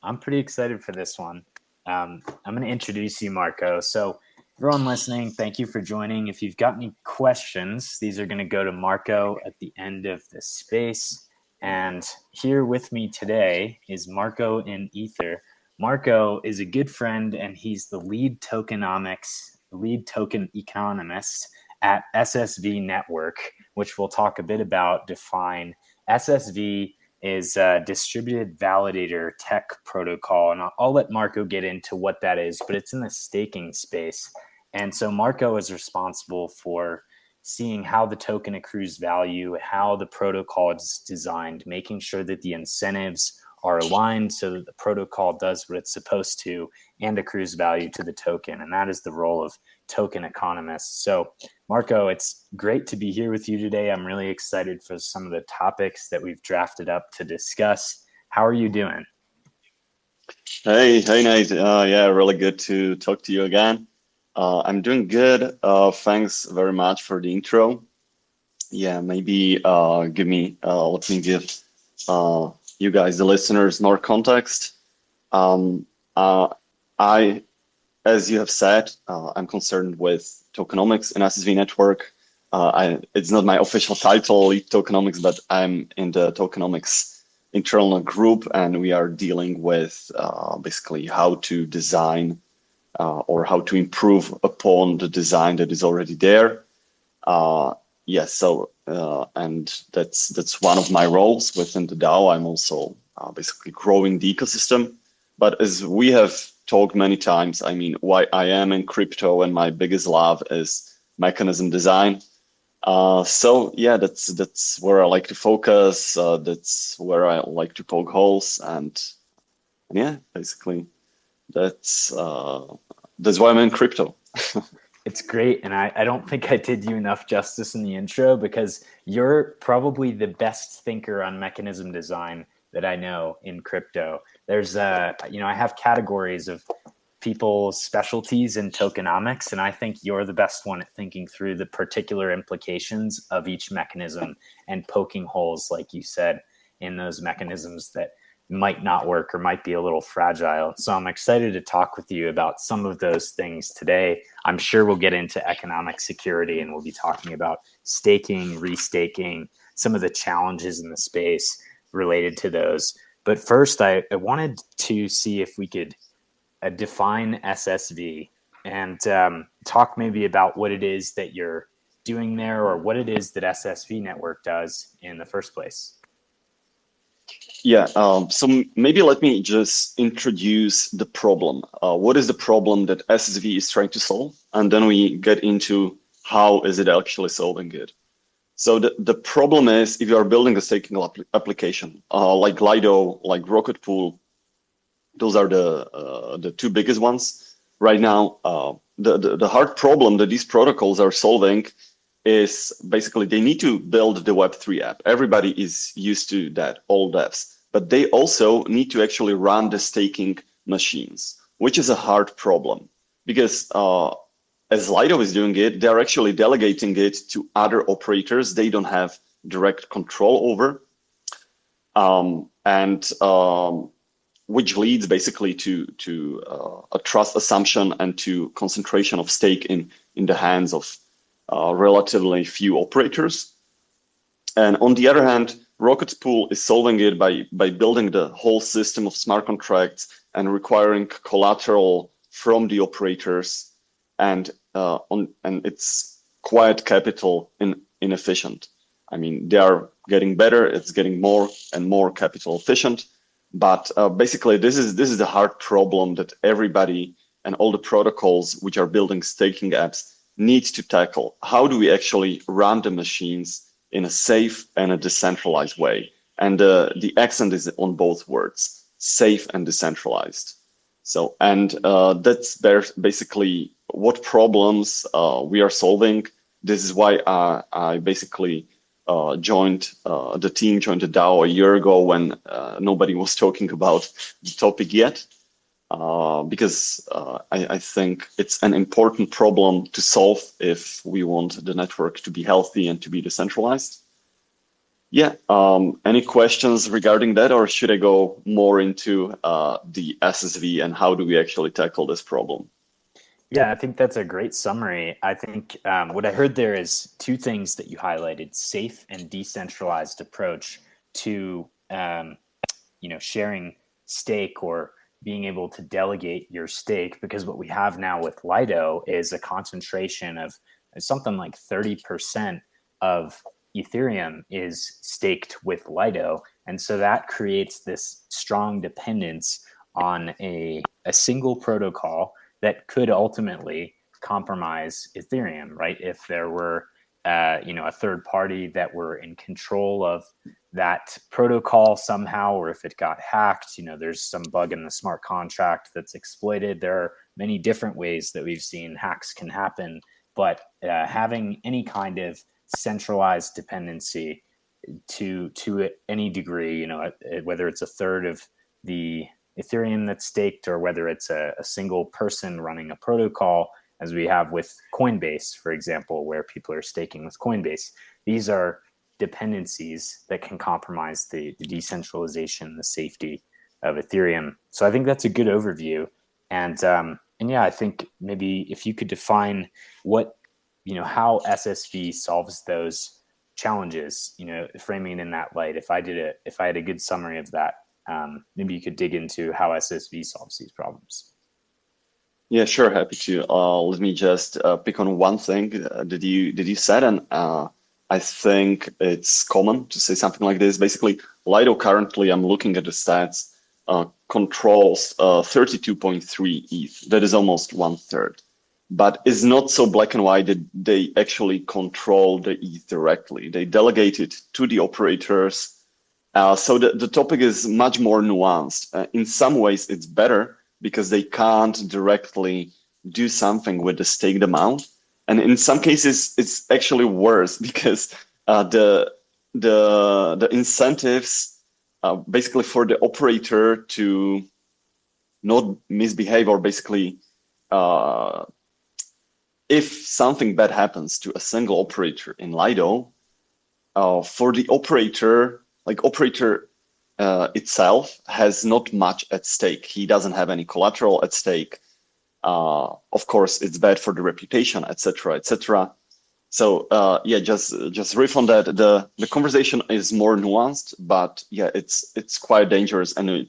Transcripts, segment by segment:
I'm pretty excited for this one. I'm going to introduce you, Marco. So, everyone listening, thank you for joining. If you've got any questions, these are going to go to Marco at the end of this space. And here with me today is Marco in Ether. Marco is a good friend, and he's the lead token economist at SSV Network, which we'll talk a bit about, define. SSV is a distributed validator tech protocol. And I'll let Marco get into what that is, but it's in the staking space. And so Marco is responsible for seeing how the token accrues value, how the protocol is designed, making sure that the incentives are aligned so that the protocol does what it's supposed to and accrues value to the token. And that is the role of token economists. So Marco, it's great to be here with you today. I'm really excited for some of the topics that we've drafted up to discuss. How are you doing? Hey, Nate. Yeah, really good to talk to you again. I'm doing good. Thanks very much for the intro. Yeah, maybe let me give you guys, the listeners, more context. As you have said, I'm concerned with tokenomics and SSV network. It's not my official title, lead tokenomics, but I'm in the tokenomics internal group, and we are dealing with basically how to design or how to improve upon the design that is already there. And that's one of my roles within the DAO. I'm also basically growing the ecosystem. But as we have talked many times, I mean, why I am in crypto and my biggest love is mechanism design. So yeah, that's where I like to focus. That's where I like to poke holes, and yeah, basically that's why I'm in crypto. It's great. And I don't think I did you enough justice in the intro, because you're probably the best thinker on mechanism design that I know in crypto. There's I have categories of people's specialties in tokenomics, and I think you're the best one at thinking through the particular implications of each mechanism and poking holes, like you said, in those mechanisms that might not work or might be a little fragile. So I'm excited to talk with you about some of those things today. I'm sure we'll get into economic security, and we'll be talking about staking, restaking, some of the challenges in the space related to those. But first, I wanted to see if we could define SSV and talk maybe about what it is that you're doing there, or what it is that SSV Network does in the first place. Yeah, so maybe let me just introduce the problem. What is the problem that SSV is trying to solve? And then we get into how is it actually solving it. So the problem is, if you are building a staking application, like Lido, like Rocket Pool, those are the two biggest ones. Right now, the hard problem that these protocols are solving is basically they need to build the Web3 app. Everybody is used to that, all devs. But they also need to actually run the staking machines, which is a hard problem. Because as Lido is doing it, they're actually delegating it to other operators they don't have direct control over. Which leads basically to a trust assumption and to concentration of stake in the hands of relatively few operators. And on the other hand, Rocket Pool is solving it by building the whole system of smart contracts and requiring collateral from the operators, and it's quite capital inefficient. I mean, they are getting better; it's getting more and more capital efficient. But basically, this is the hard problem that everybody and all the protocols which are building staking apps needs to tackle. How do we actually run the machines in a safe and a decentralized way? And the accent is on both words, safe and decentralized. So, and that's basically what problems we are solving. This is why I basically joined the DAO a year ago when nobody was talking about the topic yet. Because I think it's an important problem to solve if we want the network to be healthy and to be decentralized. Yeah. Any questions regarding that, or should I go more into the SSV and how do we actually tackle this problem? Yeah, I think that's a great summary. I think what I heard there is two things that you highlighted: safe and decentralized approach to sharing stake or being able to delegate your stake. Because what we have now with Lido is a concentration of something like 30% of Ethereum is staked with Lido, and so that creates this strong dependence on a single protocol that could ultimately compromise Ethereum, right? If there were a third party that were in control of that protocol somehow, or if it got hacked, there's some bug in the smart contract that's exploited. There are many different ways that we've seen hacks can happen, but having any kind of centralized dependency to any degree, whether it's a third of the Ethereum that's staked or whether it's a single person running a protocol, as we have with Coinbase, for example, where people are staking with Coinbase. These are dependencies that can compromise the decentralization, the safety of Ethereum. So I think that's a good overview. And yeah, I think maybe if you could define how SSV solves those challenges, framing it in that light. If I had a good summary of that, maybe you could dig into how SSV solves these problems. Yeah, sure, happy to. Let me just pick on one thing that you said, and I think it's common to say something like this. Basically, Lido currently, I'm looking at the stats, controls 32.3 ETH. That is almost one third. But it's not so black and white that they actually control the ETH directly. They delegate it to the operators. So the topic is much more nuanced. In some ways, it's better because they can't directly do something with the staked amount. And in some cases, it's actually worse because the incentives basically for the operator to not misbehave, or basically if something bad happens to a single operator in Lido, for the operator, operator itself has not much at stake. He doesn't have any collateral at stake. Of course, it's bad for the reputation, etc., etc. So yeah, just riff on that. The conversation is more nuanced, but yeah, it's quite dangerous, and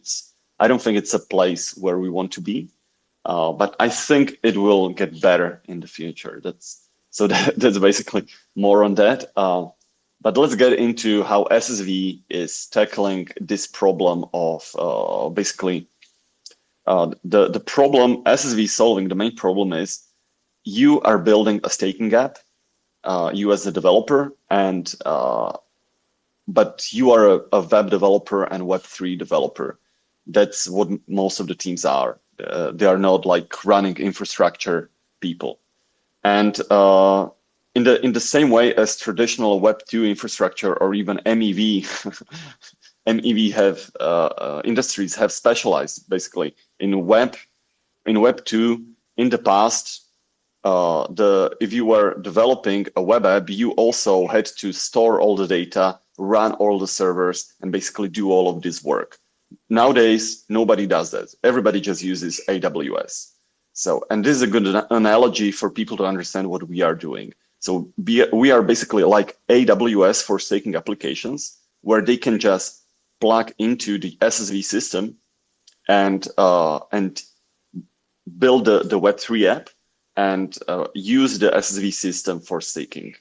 I don't think it's a place where we want to be. But I think it will get better in the future. That's basically more on that. But let's get into how SSV is tackling this problem of basically the problem SSV is solving. The main problem is you are building a staking app, you as a developer, and but you are a web developer and Web3 developer. That's what most of the teams are. They are not like running infrastructure people. And in the same way as traditional Web2 infrastructure or even MEV, MEV have industries have specialized basically in Web2 in the past. If you were developing a web app, you also had to store all the data, run all the servers, and basically do all of this work. Nowadays, nobody does that. Everybody just uses AWS. So, and this is a good analogy for people to understand what we are doing. So we are basically like AWS for staking applications, where they can just plug into the SSV system and build the Web3 app and use the SSV system for staking,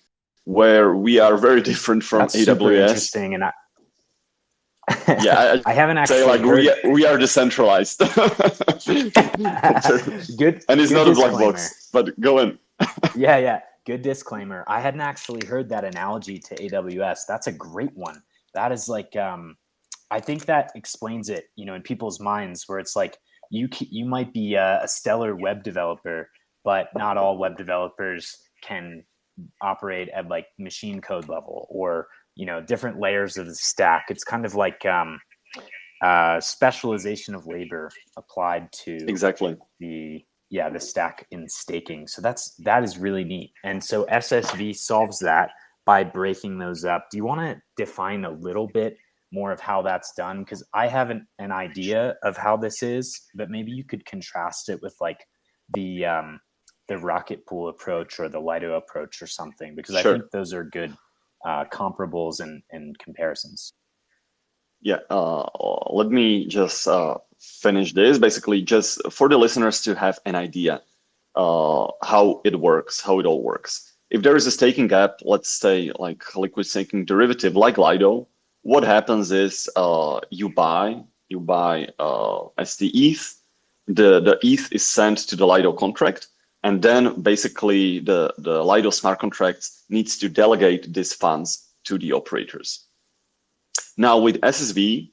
where we are very different from That's AWS. super interesting, and Yeah, I haven't say actually like heard. we are decentralized. Good, And it's good not a black disclaimer. box, but go in. Yeah. Good disclaimer. I hadn't actually heard that analogy to AWS. That's a great one. That is like, I think that explains it, in people's minds, where it's like you might be a stellar web developer, but not all web developers can operate at like machine code level, or different layers of the stack. It's kind of like specialization of labor applied to Exactly. the stack in staking. So that is really neat. And so SSV solves that by breaking those up. Do you want to define a little bit more of how that's done? Because I have an idea of how this is, but maybe you could contrast it with like the rocket pool approach or the Lido approach or something, because I Sure. think those are good comparables and comparisons. Yeah, let me just finish this. Basically, just for the listeners to have an idea how it works, how it all works. If there is a staking gap, let's say like liquid staking derivative like Lido, what happens is you buy as the ETH. The ETH is sent to the Lido contract, and then basically the Lido smart contract needs to delegate these funds to the operators. Now with SSV,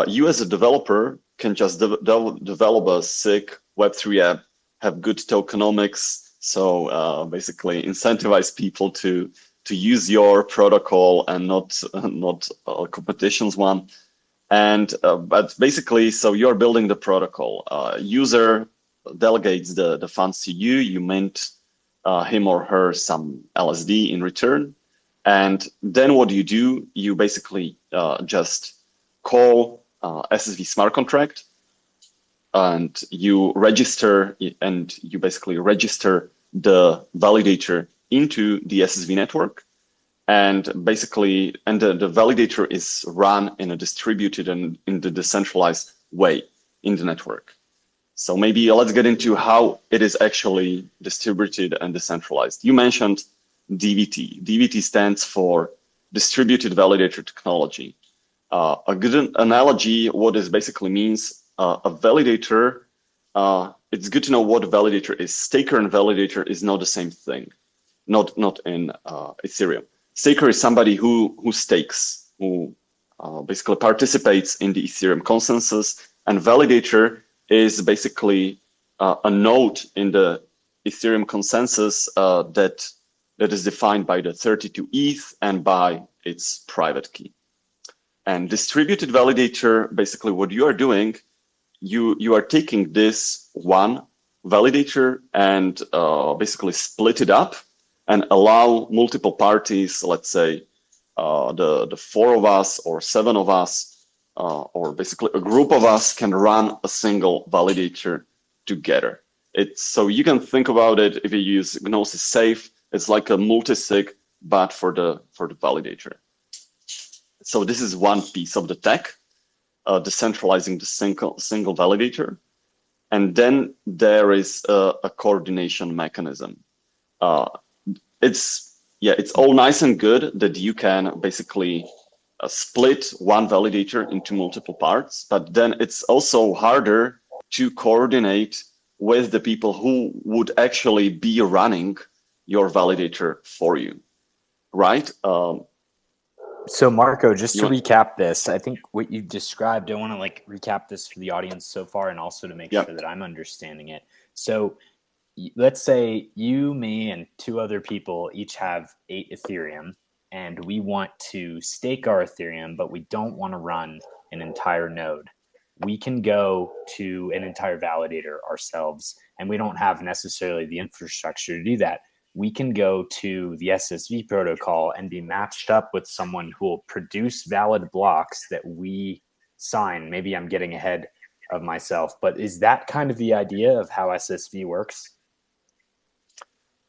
you as a developer can just develop a sick Web3 app, have good tokenomics, so basically incentivize people to use your protocol and not competition's one. And but basically, so you're building the protocol. User delegates the funds to you. You mint him or her some LSD in return. And then what you do, you basically just call SSV smart contract and you basically register the validator into the SSV network. And basically, the validator is run in a distributed and in the decentralized way in the network. So maybe let's get into how it is actually distributed and decentralized. You mentioned DVT. DVT stands for Distributed Validator Technology. A good analogy, what this basically means, a validator, it's good to know what a validator is. Staker and validator is not the same thing, not in Ethereum. Staker is somebody who stakes, who basically participates in the Ethereum consensus, and validator is basically a node in the Ethereum consensus that is defined by the 32 ETH and by its private key. And distributed validator, basically what you are doing, you are taking this one validator and basically split it up and allow multiple parties, let's say the four of us or seven of us, or basically a group of us can run a single validator together. So you can think about it if you use Gnosis Safe, it's like a multi-sig, but for the validator. So this is one piece of the tech, decentralizing the single validator. And then there is a coordination mechanism. It's all nice and good that you can basically split one validator into multiple parts, but then it's also harder to coordinate with the people who would actually be running your validator for you, right? So Marco, just to recap this, I think what you described, I want to like recap this for the audience so far and also to make sure that I'm understanding it. So let's say you, me, and two other people each have 8 Ethereum, and we want to stake our Ethereum, but we don't want to run an entire node. We can go to an entire validator ourselves, and we don't have necessarily the infrastructure to do that. We can go to the SSV protocol and be matched up with someone who will produce valid blocks that we sign. Maybe I'm getting ahead of myself, but is that kind of the idea of how SSV works?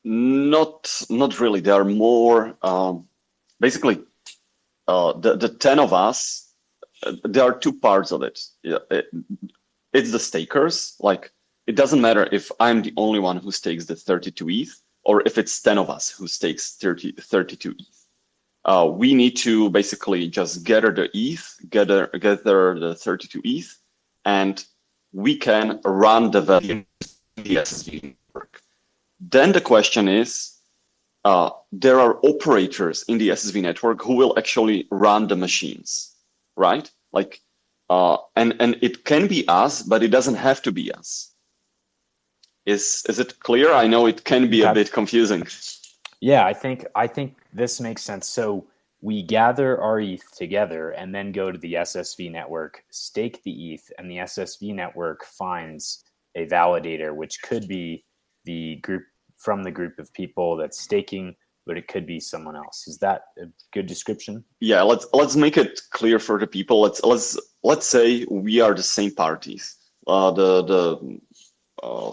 Not really. There are more. Basically, the 10 of us. There are two parts of it. It's the stakers. Like it doesn't matter if I'm the only one who stakes the 32 ETH or if it's 10 of us who stakes 32 ETH. We need to basically just gather the ETH, gather the 32 ETH, and we can run the SSV network. Then the question is, there are operators in the SSV network who will actually run the machines, right? Like, and it can be us, but it doesn't have to be us. Is it clear? I know it can be a bit confusing. Yeah, I think this makes sense. So we gather our ETH together and then go to the SSV network, stake the ETH, and the SSV network finds a validator, which could be the group of people that's staking but it could be someone else. Is that a good description? Yeah, let's make it clear for the people. Let's say we are the same parties. The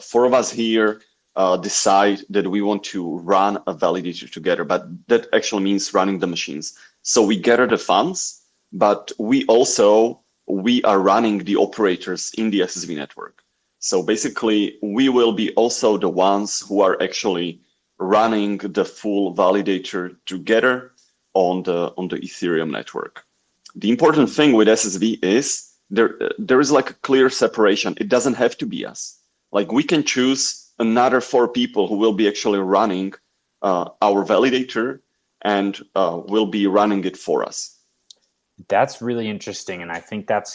four of us here decide that we want to run a validator together, but that actually means running the machines. So we gather the funds, but we are running the operators in the SSV network. So basically, we will be also the ones who are actually running the full validator together on the Ethereum network. The important thing with SSV is there is like a clear separation. It doesn't have to be us. Like we can choose another four people who will be actually running our validator and will be running it for us. That's really interesting, and I think that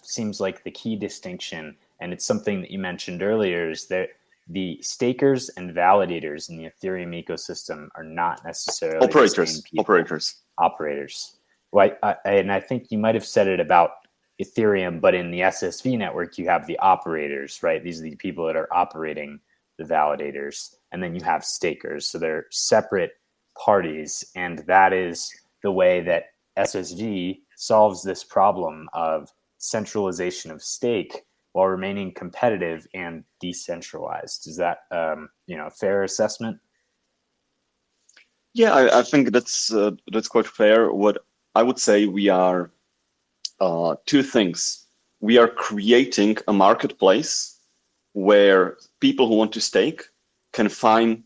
seems like the key distinction. And it's something that you mentioned earlier, is that the stakers and validators in the Ethereum ecosystem are not necessarily the same people. Operators. Well, and I think you might have said it about Ethereum, but in the SSV network, you have the operators, right? These are the people that are operating the validators, and then you have stakers. So they're separate parties, and that is the way that SSV solves this problem of centralization of stake while remaining competitive and decentralized. Is that a fair assessment? Yeah, I think that's quite fair. What I would say, we are two things. We are creating a marketplace where people who want to stake can find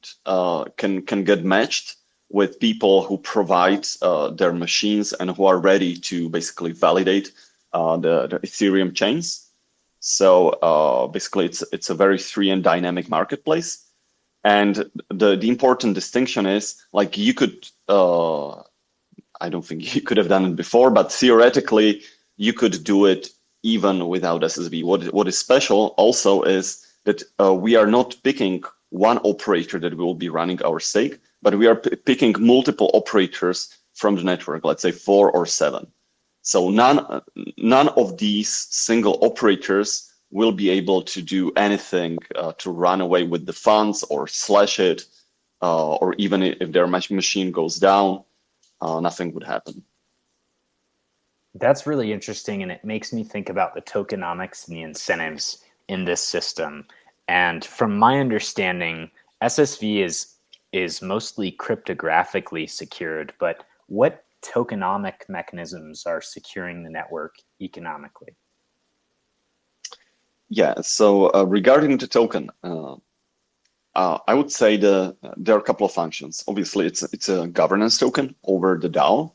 can get matched with people who provide their machines and who are ready to basically validate the Ethereum chains. So basically, it's a very free and dynamic marketplace. And the important distinction is, like, you could I don't think you could have done it before, but theoretically you could do it even without SSV. What is special also is that we are not picking one operator that will be running our stake, but we are picking multiple operators from the network, let's say 4 or 7. So none of these single operators will be able to do anything to run away with the funds or slash it, or even if their machine goes down, nothing would happen. That's really interesting, and it makes me think about the tokenomics and the incentives in this system. And from my understanding, SSV is mostly cryptographically secured, but what tokenomic mechanisms are securing the network economically? Yeah, so regarding the token, I would say there are a couple of functions. Obviously, it's a governance token over the DAO.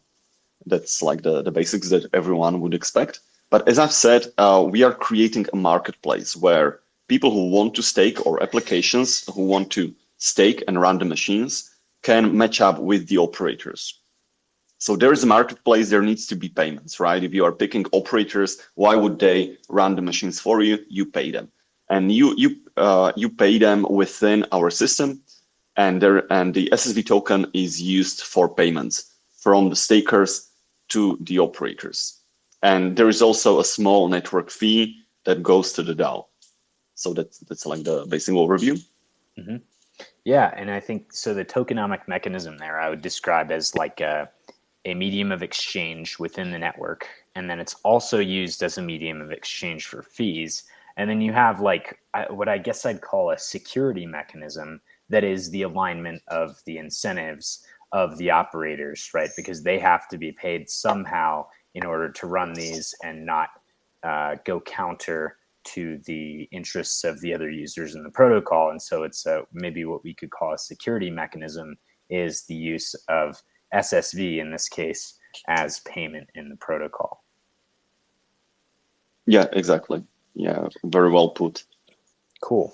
That's like the basics that everyone would expect. But as I've said, we are creating a marketplace where people who want to stake, or applications who want to stake and run the machines, can match up with the operators. So there is a marketplace, there needs to be payments, right? If you are picking operators, why would they run the machines for you? You pay them. And you pay them within our system, and the SSV token is used for payments from the stakers to the operators. And there is also a small network fee that goes to the DAO. So that's like the basic overview. Mm-hmm. Yeah, and I think so. The tokenomic mechanism there, I would describe as like a medium of exchange within the network, and then it's also used as a medium of exchange for fees. And then you have like what I guess I'd call a security mechanism, that is the alignment of the incentives of the operators, right? Because they have to be paid somehow in order to run these and not go counter to the interests of the other users in the protocol. And so it's maybe what we could call a security mechanism, is the use of SSV in this case as payment in the protocol. Yeah, exactly. Yeah, very well put. Cool.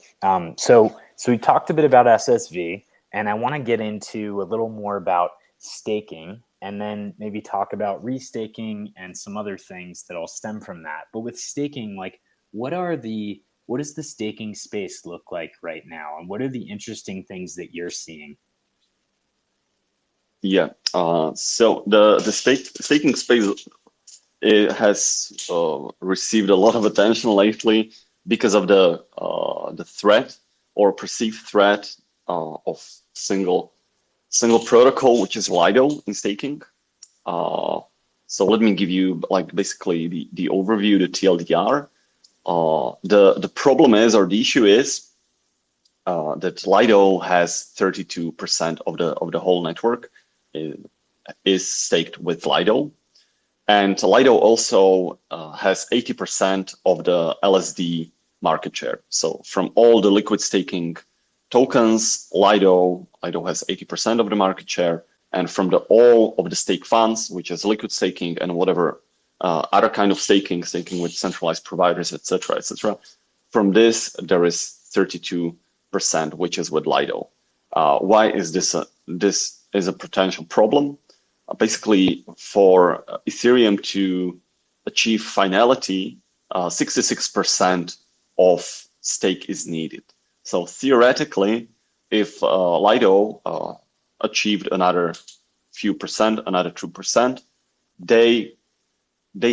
So we talked a bit about SSV, and I want to get into a little more about staking, and then maybe talk about restaking and some other things that'll stem from that. But with staking, like, what does the staking space look like right now, and what are the interesting things that you're seeing? Yeah. So the staking space, it has received a lot of attention lately because of the threat, or perceived threat, of single single protocol, which is Lido in staking. So let me give you like basically the overview, the TLDR. The problem is, or the issue is, that Lido has 32% of the whole network is staked with Lido, and Lido also has 80% of the LSD market share. So from all the liquid staking tokens, Lido has 80% of the market share, and from all of the stake funds, which is liquid staking and whatever other kind of staking with centralized providers, etc., etc. From this, there is 32%, which is with Lido. Why is this? This is a potential problem. Basically, for Ethereum to achieve finality, 66% of stake is needed. So theoretically, if Lido achieved another few percent, another 2%, they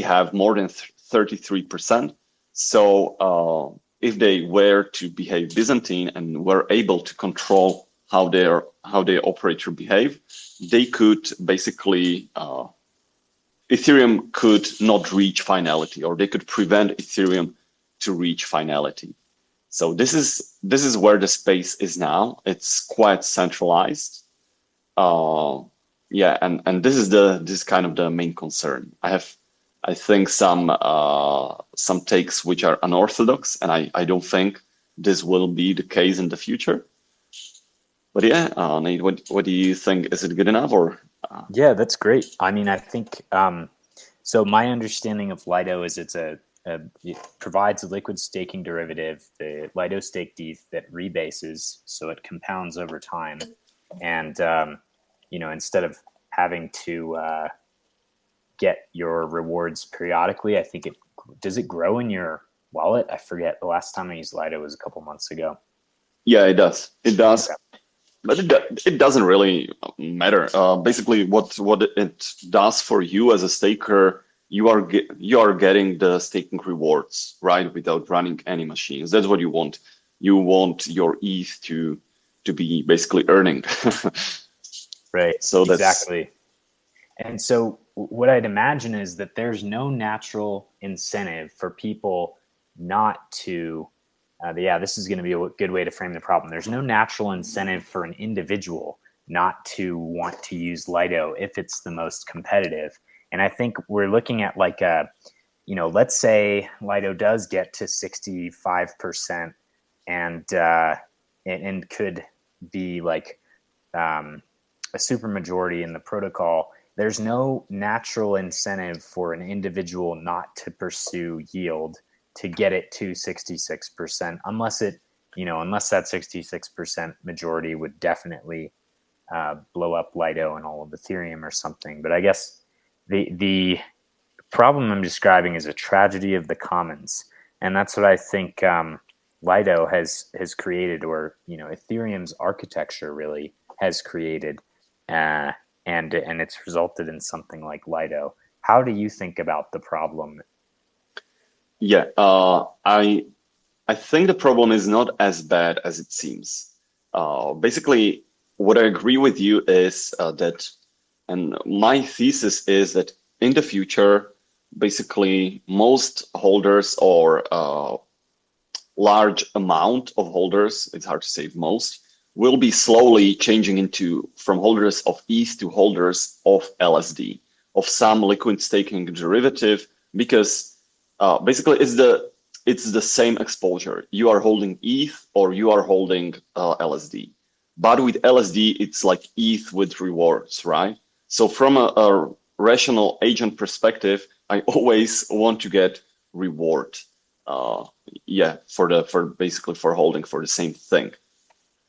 have more than 33%. So if they were to behave Byzantine and were able to control how their operator behave, they could basically Ethereum could not reach finality, or they could prevent Ethereum to reach finality. So this is where the space is now. It's quite centralized. Yeah, and this is kind of the main concern. I think some takes which are unorthodox, and I don't think this will be the case in the future. But yeah, Nate, what do you think? Is it good enough, or? Yeah, that's great. I mean, I think so. My understanding of Lido is it provides a liquid staking derivative, the Lido staked ETH, that rebases, so it compounds over time, and instead of having to get your rewards periodically, I think does it grow in your wallet? I forget. The last time I used Lido was a couple months ago. Yeah, it does. It does. Okay. But it doesn't really matter. Basically, what it does for you as a staker, you are getting the staking rewards, right, without running any machines. That's what you want. You want your ETH to be basically earning. Right. So exactly. And so what I'd imagine is that there's no natural incentive for people not to. This is going to be a good way to frame the problem. There's no natural incentive for an individual not to want to use Lido if it's the most competitive. And I think we're looking at like let's say Lido does get to 65% and could be like a super majority in the protocol. There's no natural incentive for an individual not to pursue yield to get it to 66%, unless that 66% majority would definitely blow up Lido and all of Ethereum or something. But I guess the problem I'm describing is a tragedy of the commons, and that's what I think Lido has created, or Ethereum's architecture really has created, and it's resulted in something like Lido. How do you think about the problem? Yeah, I think the problem is not as bad as it seems. Basically, what I agree with you is that, and my thesis is that in the future, basically most holders, or large amount of holders, it's hard to say most, will be slowly changing from holders of ETH to holders of LSD, of some liquid staking derivative, because basically it's the same exposure. You are holding ETH or you are holding LSD. But with LSD, it's like ETH with rewards, right? So from a rational agent perspective, I always want to get reward. For basically for holding for the same thing.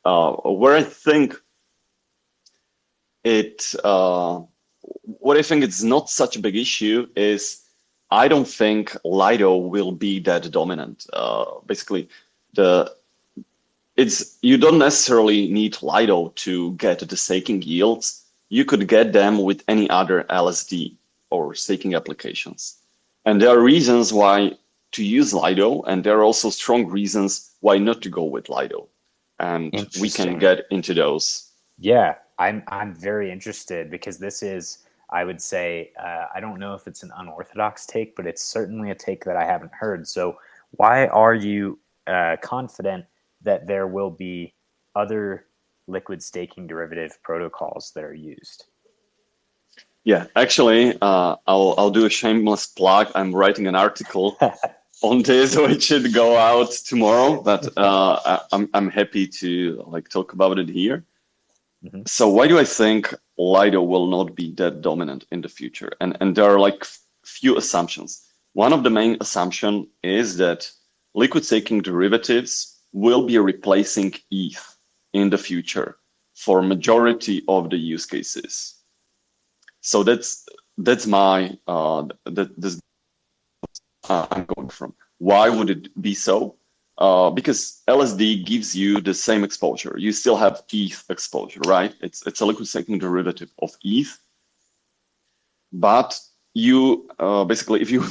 Where I think what I think it's not such a big issue is I don't think Lido will be that dominant. Basically, you don't necessarily need Lido to get the staking yields. You could get them with any other LSD or staking applications. And there are reasons why to use Lido, and there are also strong reasons why not to go with Lido. And we can get into those. Yeah. I'm very interested because this is, I would say, I don't know if it's an unorthodox take, but it's certainly a take that I haven't heard. So why are you confident that there will be other liquid staking derivative protocols that are used? Yeah, actually, I'll do a shameless plug. I'm writing an article on this, which should go out tomorrow, but I'm happy to like talk about it here. Mm-hmm. So why do I think Lido will not be that dominant in the future? And there are like few assumptions. One of the main assumption is that liquid staking derivatives will be replacing ETH in the future for majority of the use cases. So that's my this I'm going from. Why would it be so? Because LSD gives you the same exposure. You still have ETH exposure, right? It's a liquid staking derivative of ETH, but you basically if you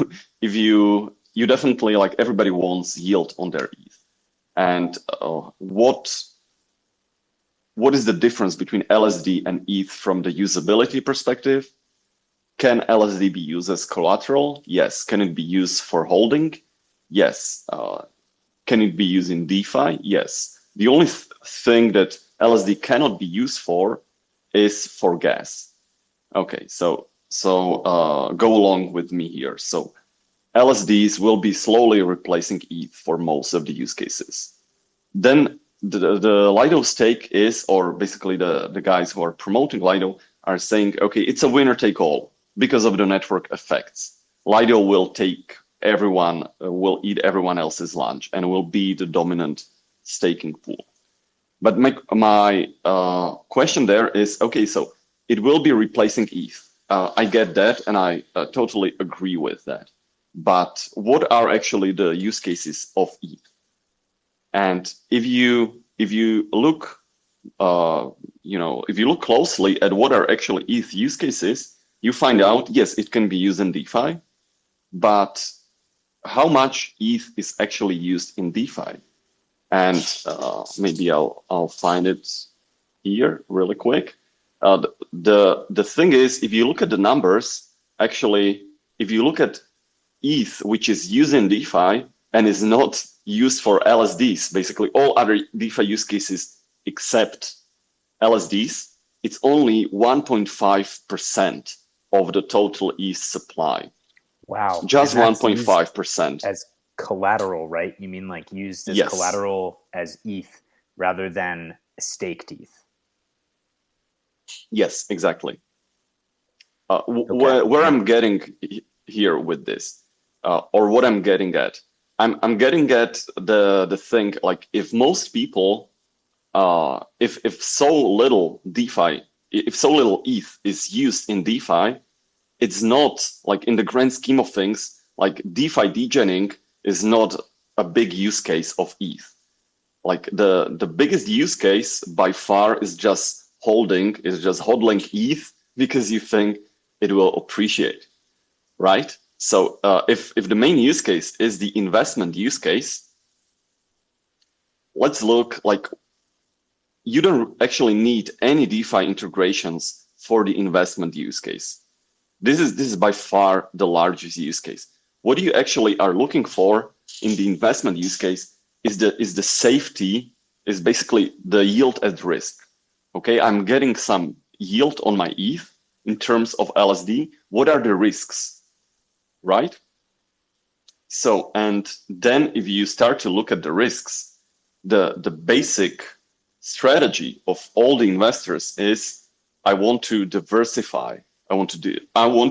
if you definitely like everybody wants yield on their ETH, and what is the difference between LSD and ETH from the usability perspective? Can LSD be used as collateral? Yes. Can it be used for holding? Yes. Can it be used in DeFi? Yes. The only thing that LSD cannot be used for is for gas. Okay, so go along with me here. So LSDs will be slowly replacing ETH for most of the use cases. Then the Lido stake is, or basically the guys who are promoting Lido are saying, okay, it's a winner take all because of the network effects. Lido will take everyone, will eat everyone else's lunch and will be the dominant staking pool. But my question there is, okay, so it will be replacing ETH. I get that, and I totally agree with that. But what are actually the use cases of ETH? And if you look if you look closely at what are actually ETH use cases, you find out yes, it can be used in DeFi, but how much ETH is actually used in DeFi? And maybe I'll find it here really quick. The thing is, if you look at the numbers, actually, if you look at ETH, which is used in DeFi and is not used for LSDs, basically all other DeFi use cases except LSDs, it's only 1.5% of the total ETH supply. Wow. Just And that's used 1.5%. as collateral, right? You mean like used as Yes. collateral as ETH rather than staked ETH? Yes, exactly. Okay. Where I'm getting here with this, or what I'm getting at, I'm getting at the thing like if most people, if so little DeFi, if so little ETH is used in DeFi, it's not like in the grand scheme of things, like DeFi degening is not a big use case of ETH. Like the biggest use case by far is just hodling ETH because you think it will appreciate, right? So if the main use case is the investment use case, let's look like you don't actually need any DeFi integrations for the investment use case. This is by far the largest use case. What you actually are looking for in the investment use case is the safety, is basically the yield at risk. Okay, I'm getting some yield on my ETH in terms of LSD. What are the risks, right? So, and then if you start to look at the risks, the basic strategy of all the investors is I want to diversify. I want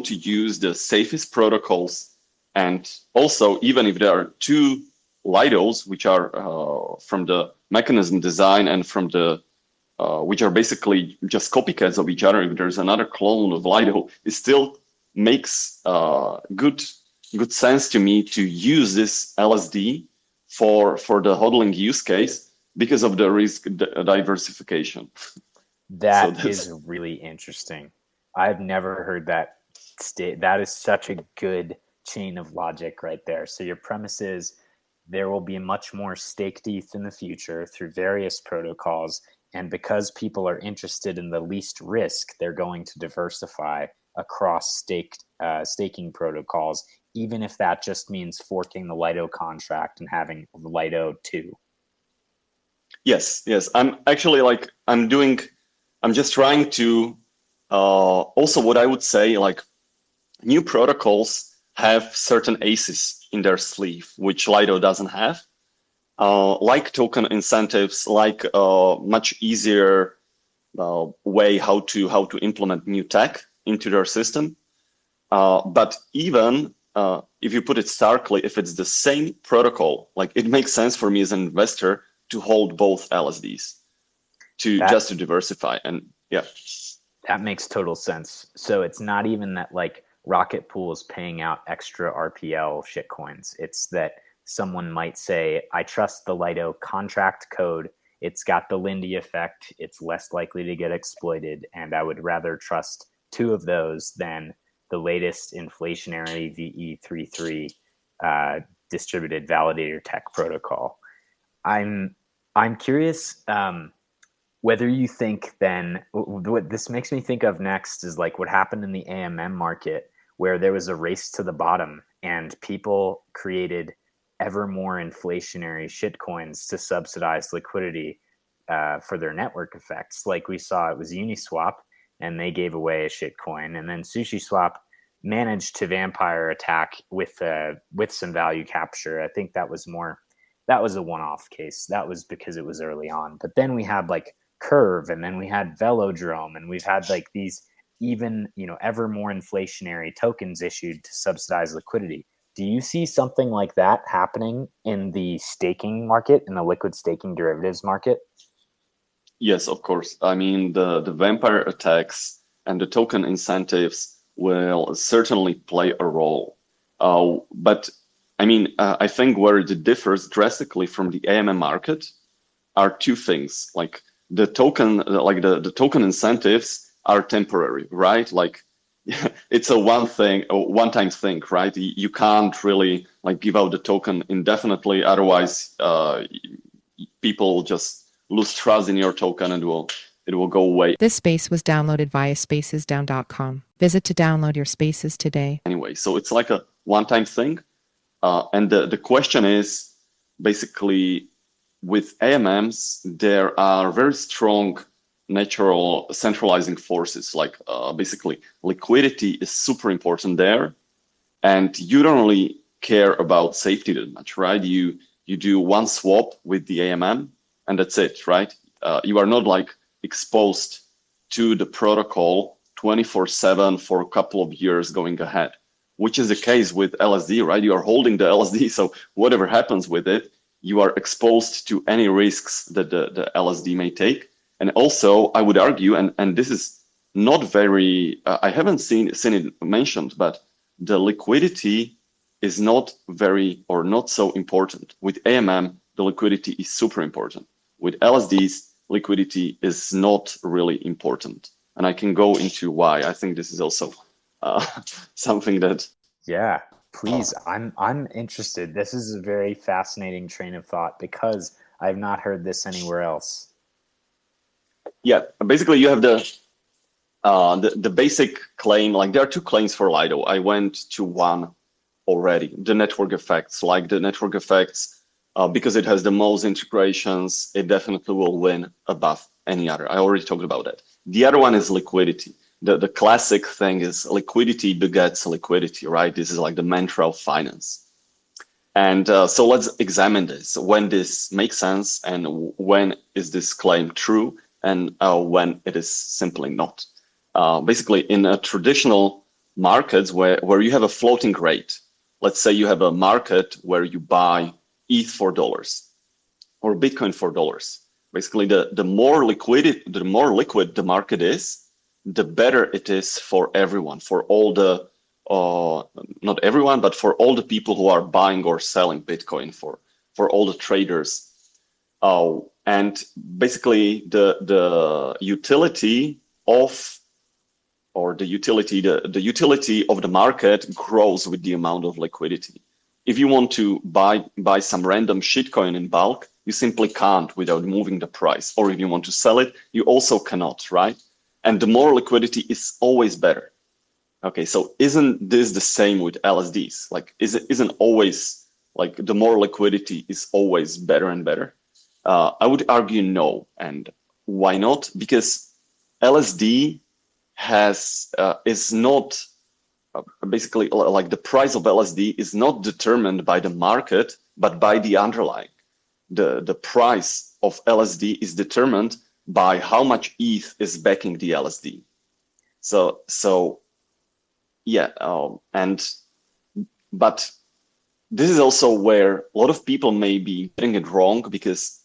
to use the safest protocols. And also, even if there are two Lidos, which are from the mechanism design and from the which are basically just copycats of each other. If there's another clone of Lido, it still makes good sense to me to use this LSD for the hodling use case because of the risk diversification. So That that's is really interesting. I've never heard that that is such a good chain of logic right there. So your premise is there will be much more staked ETH in the future through various protocols, And because people are interested in the least risk, they're going to diversify across staking protocols, even if that just means forking the Lido contract and having Lido 2. Yes. I'm actually I'm just trying to, also what I would say, like new protocols have certain aces in their sleeve, which Lido doesn't have. Like token incentives, like much easier way how to implement new tech into their system. But even if you put it starkly, if it's the same protocol, like it makes sense for me as an investor to hold both LSDs just to diversify. And yeah, that makes total sense. So it's not even that like Rocket Pool is paying out extra RPL shitcoins. It's that someone might say, I trust the Lido contract code. It's got the Lindy effect. It's less likely to get exploited. And I would rather trust 2 of those than the latest inflationary VE33 distributed validator tech protocol. I'm curious whether you think then, what this makes me think of next is like what happened in the AMM market, where there was a race to the bottom and people created ever more inflationary shitcoins to subsidize liquidity for their network effects. Like we saw, it was Uniswap, and they gave away a shitcoin, and then SushiSwap managed to vampire attack with some value capture. I think that was a one-off case. That was because it was early on. But then we had like Curve, and then we had Velodrome, and we've had like these even, ever more inflationary tokens issued to subsidize liquidity. Do you see something like that happening in the staking market, in the liquid staking derivatives market? yes, of course. I mean, the vampire attacks and the token incentives will certainly play a role. But I mean, I think where it differs drastically from the AMM market are 2 things. Like the token incentives are temporary, right? Like it's a one-time thing, right? You can't really like give out the token indefinitely. Otherwise, people will just lose trust in your token and it will go away. This space was downloaded via spacesdown.com. Visit to download your spaces today. Anyway, so it's like a one-time thing. And the question is basically, with AMMs, there are very strong natural centralizing forces. Like basically, liquidity is super important there, and you don't really care about safety that much, right? You do one swap with the AMM, and that's it, right? You are not like exposed to the protocol 24/7 for a couple of years going ahead, which is the case with LSD, right? You are holding the LSD, so whatever happens with it, you are exposed to any risks that the LSD may take. And also, I would argue, and this is not very, I haven't seen it mentioned, but the liquidity is not very or not so important. With AMM, the liquidity is super important. With LSDs, liquidity is not really important. And I can go into why. I think this is also something that... Yeah, please. I'm interested. This is a very fascinating train of thought because I've not heard this anywhere else. Yeah, basically you have the basic claim. Like there are 2 claims for Lido. I went to one already. The network effects, because it has the most integrations, it definitely will win above any other. I already talked about that. The other one is liquidity. The classic thing is liquidity begets liquidity, right? This is like the mantra of finance. And so let's examine this, when this makes sense and when is this claim true and when it is simply not. Basically, in a traditional markets where you have a floating rate, let's say you have a market where you buy ETH for dollars or Bitcoin for dollars. Basically, the more liquid the market is, the better it is for everyone, for all the, not everyone, but for all the people who are buying or selling Bitcoin, for all the traders. And basically the utility of, or the utility of the market grows with the amount of liquidity. if you want to buy some random shitcoin in bulk, you simply can't without moving the price. Or if you want to sell it, you also cannot, right? And the more liquidity is always better. Okay, so isn't this the same with LSDs? Like, isn't always like the more liquidity is always better and better? I would argue no. And why not? Because LSD is not basically like the price of LSD is not determined by the market, but by the underlying. The price of LSD is determined by how much ETH is backing the LSD. So yeah, but this is also where a lot of people may be getting it wrong, because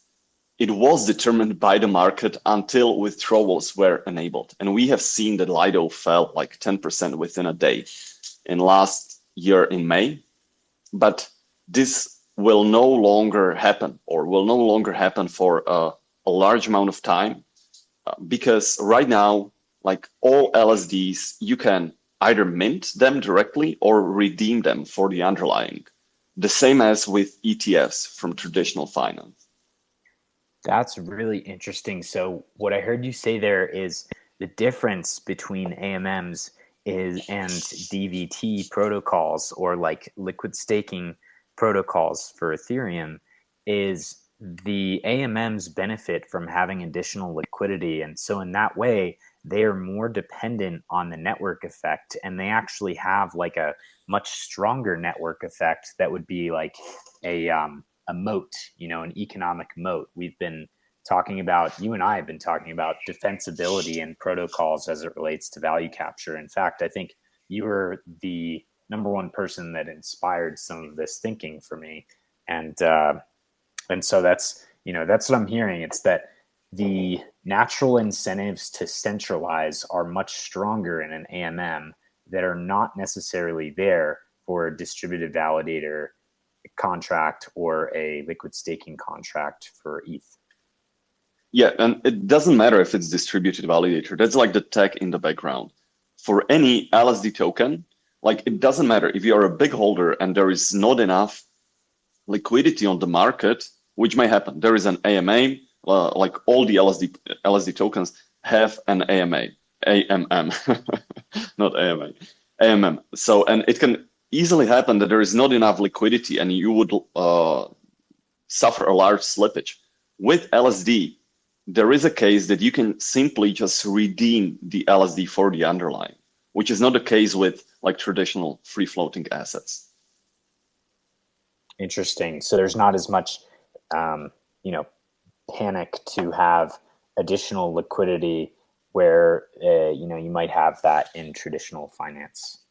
it was determined by the market until withdrawals were enabled. And we have seen that Lido fell like 10% within a day in last year in May. But this will no longer happen, or will no longer happen for a large amount of time, because right now, like all LSDs, you can either mint them directly or redeem them for the underlying. The same as with ETFs from traditional finance. That's really interesting. So what I heard you say there is the difference between AMMs and DVT protocols, or like liquid staking protocols for Ethereum, is the AMMs benefit from having additional liquidity. And so in that way, they are more dependent on the network effect, and they actually have like a much stronger network effect that would be like a moat, an economic moat. We've been talking about, you and I have been talking about defensibility in protocols as it relates to value capture. In fact, I think you were the number one person that inspired some of this thinking for me. And so that's what I'm hearing. It's that the natural incentives to centralize are much stronger in an AMM that are not necessarily there for a distributed validator contract or a liquid staking contract for ETH. Yeah, and it doesn't matter if it's distributed validator. That's like the tech in the background. For any LSD token, like it doesn't matter if you're a big holder and there is not enough liquidity on the market, which may happen. There is an AMA, like all the LSD tokens have an AMM, not AMA, AMM. So, and it can easily happen that there is not enough liquidity and you would suffer a large slippage. With LSD, there is a case that you can simply just redeem the LSD for the underlying, which is not the case with like traditional free floating assets. Interesting. So there's not as much, panic to have additional liquidity where, you might have that in traditional finance.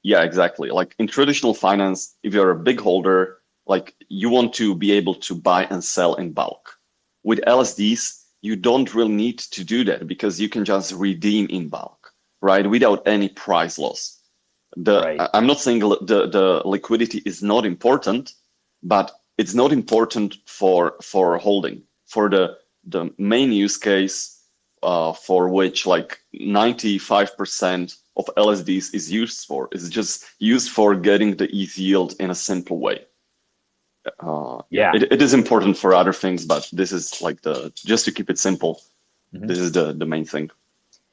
Yeah, exactly. Like in traditional finance, if you're a big holder, like you want to be able to buy and sell in bulk. With LSDs, you don't really need to do that because you can just redeem in bulk, right? Without any price loss. Right. I'm not saying the liquidity is not important, but it's not important for holding. For the main use case for which like 95% of LSDs is used for, is just used for getting the ETH yield in a simple way. It is important for other things, but this is like just to keep it simple. Mm-hmm. This is the main thing.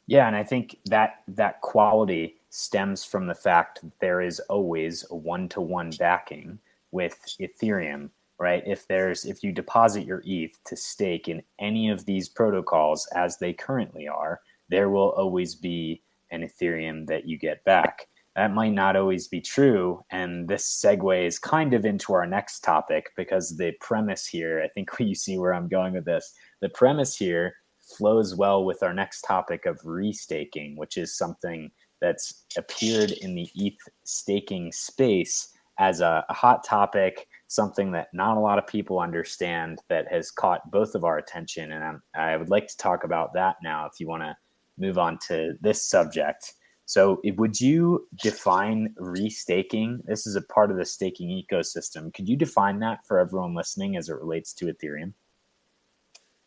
Yeah, and I think that quality stems from the fact that there is always a one-to-one backing with Ethereum, right? If you deposit your ETH to stake in any of these protocols as they currently are, there will always be an Ethereum that you get back. That might not always be true, and this segues kind of into our next topic, because the premise here, I think you see where I'm going with this, the premise here flows well with our next topic of restaking, which is something that's appeared in the ETH staking space as a hot topic, something that not a lot of people understand, that has caught both of our attention. And I would like to talk about that now, if you want to move on to this subject. So would you define restaking? This is a part of the staking ecosystem. Could you define that for everyone listening as it relates to Ethereum?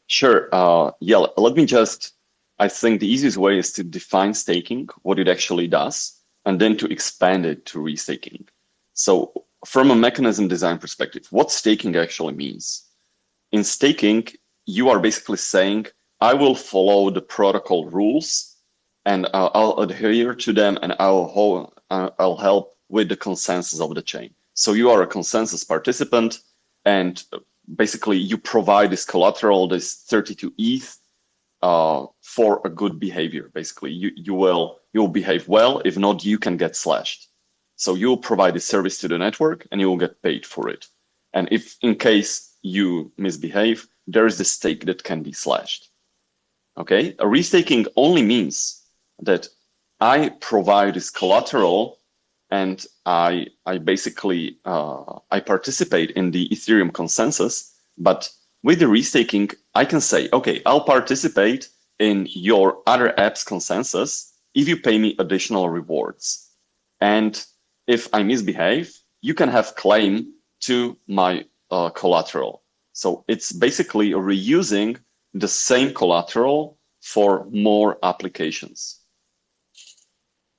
Sure. Yeah, let me I think the easiest way is to define staking, what it actually does, and then to expand it to restaking. So from a mechanism design perspective, what staking actually means. In staking, you are basically saying, I will follow the protocol rules and I'll adhere to them, and I'll help with the consensus of the chain. So you are a consensus participant, and basically you provide this collateral, this 32 ETH, for a good behavior. Basically, you'll behave well. If not, you can get slashed. So you'll provide a service to the network, and you will get paid for it. And if in case you misbehave, there is the stake that can be slashed. Okay, a restaking only means that I provide this collateral, and I basically I participate in the Ethereum consensus. But with the restaking, I can say, okay, I'll participate in your other app's consensus if you pay me additional rewards. And if I misbehave, you can have claim to my collateral. So it's basically reusing the same collateral for more applications.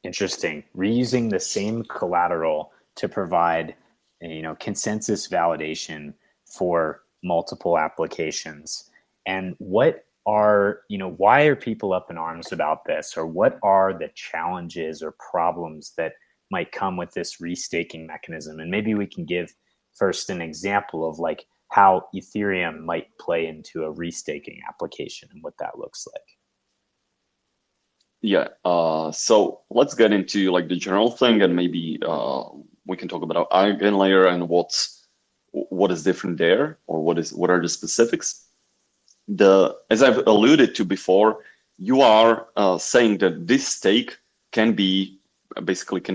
Interesting. Reusing the same collateral to provide, consensus validation for multiple applications. And why are people up in arms about this? Or what are the challenges or problems that might come with this restaking mechanism? And maybe we can give first an example of like how Ethereum might play into a restaking application and what that looks like. Yeah, so let's get into like the general thing, and maybe we can talk about our eigenlayer and what is different there, or what are the specifics. As I've alluded to before, you are saying that this stake can be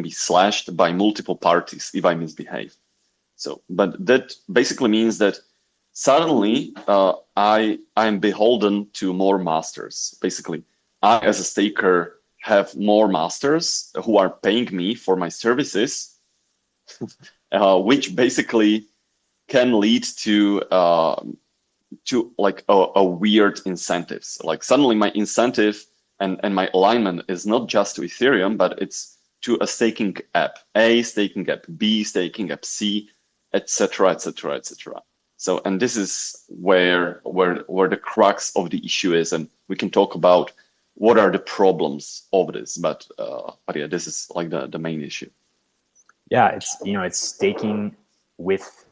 slashed by multiple parties if I misbehave. So, but that basically means that suddenly I am beholden to more masters. Basically, I, as a staker, have more masters who are paying me for my services, which basically can lead to like a weird incentives. Like suddenly my incentive and my alignment is not just to Ethereum, but it's to a staking app A, staking app B, staking app C, etc., etc., etc. So, and this is where the crux of the issue is, and we can talk about what are the problems of this, but yeah, this is like the main issue. Yeah, it's staking with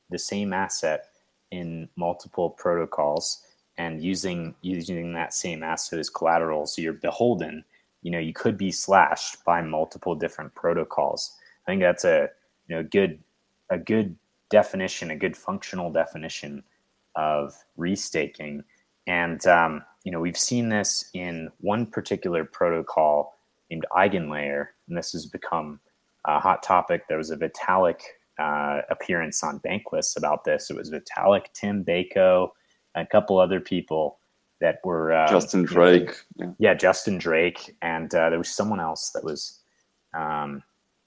the same asset in multiple protocols and using that same asset as collateral. So you're beholden. You could be slashed by multiple different protocols. I think that's a good definition, a good functional definition of restaking. And we've seen this in one particular protocol named Eigenlayer, and this has become a hot topic. There was a Vitalik appearance on Bankless about this. It was Vitalik, Tim Bako, and a couple other people that were Justin Drake. Justin Drake, and there was someone else that was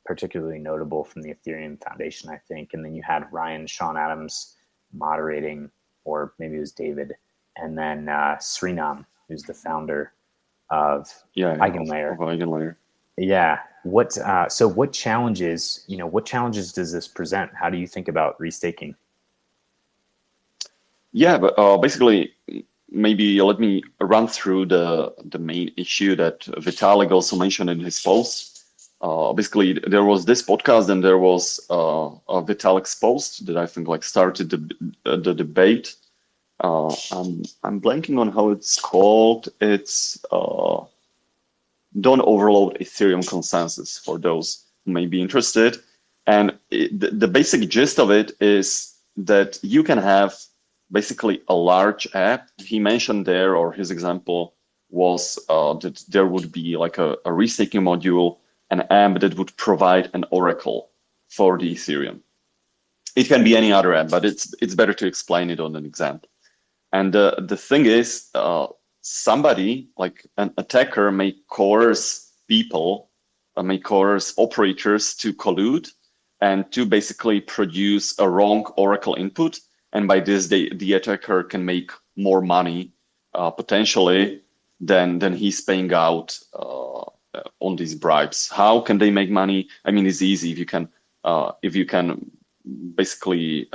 particularly notable from the Ethereum Foundation, I think. And then you had Ryan Sean Adams moderating, or maybe it was David, and then Srinam, who's the founder of Eigenlayer. Yeah. What challenges does this present? How do you think about restaking? Yeah, but basically, maybe let me run through the main issue that Vitalik also mentioned in his post. Basically, there was this podcast, and there was Vitalik's post that I think like started the debate. I'm blanking on how it's called. It's Don't Overload Ethereum Consensus, for those who may be interested. And the basic gist of it is that you can have basically a large app. He mentioned there, or his example was that there would be like a restaking module, an app that would provide an oracle for the Ethereum. It can be any other app, but it's better to explain it on an example. And the thing is, somebody like an attacker may coerce people, may coerce operators to collude and to basically produce a wrong oracle input. And by this, the attacker can make more money potentially than he's paying out on these bribes. How can they make money? I mean, it's easy if you can basically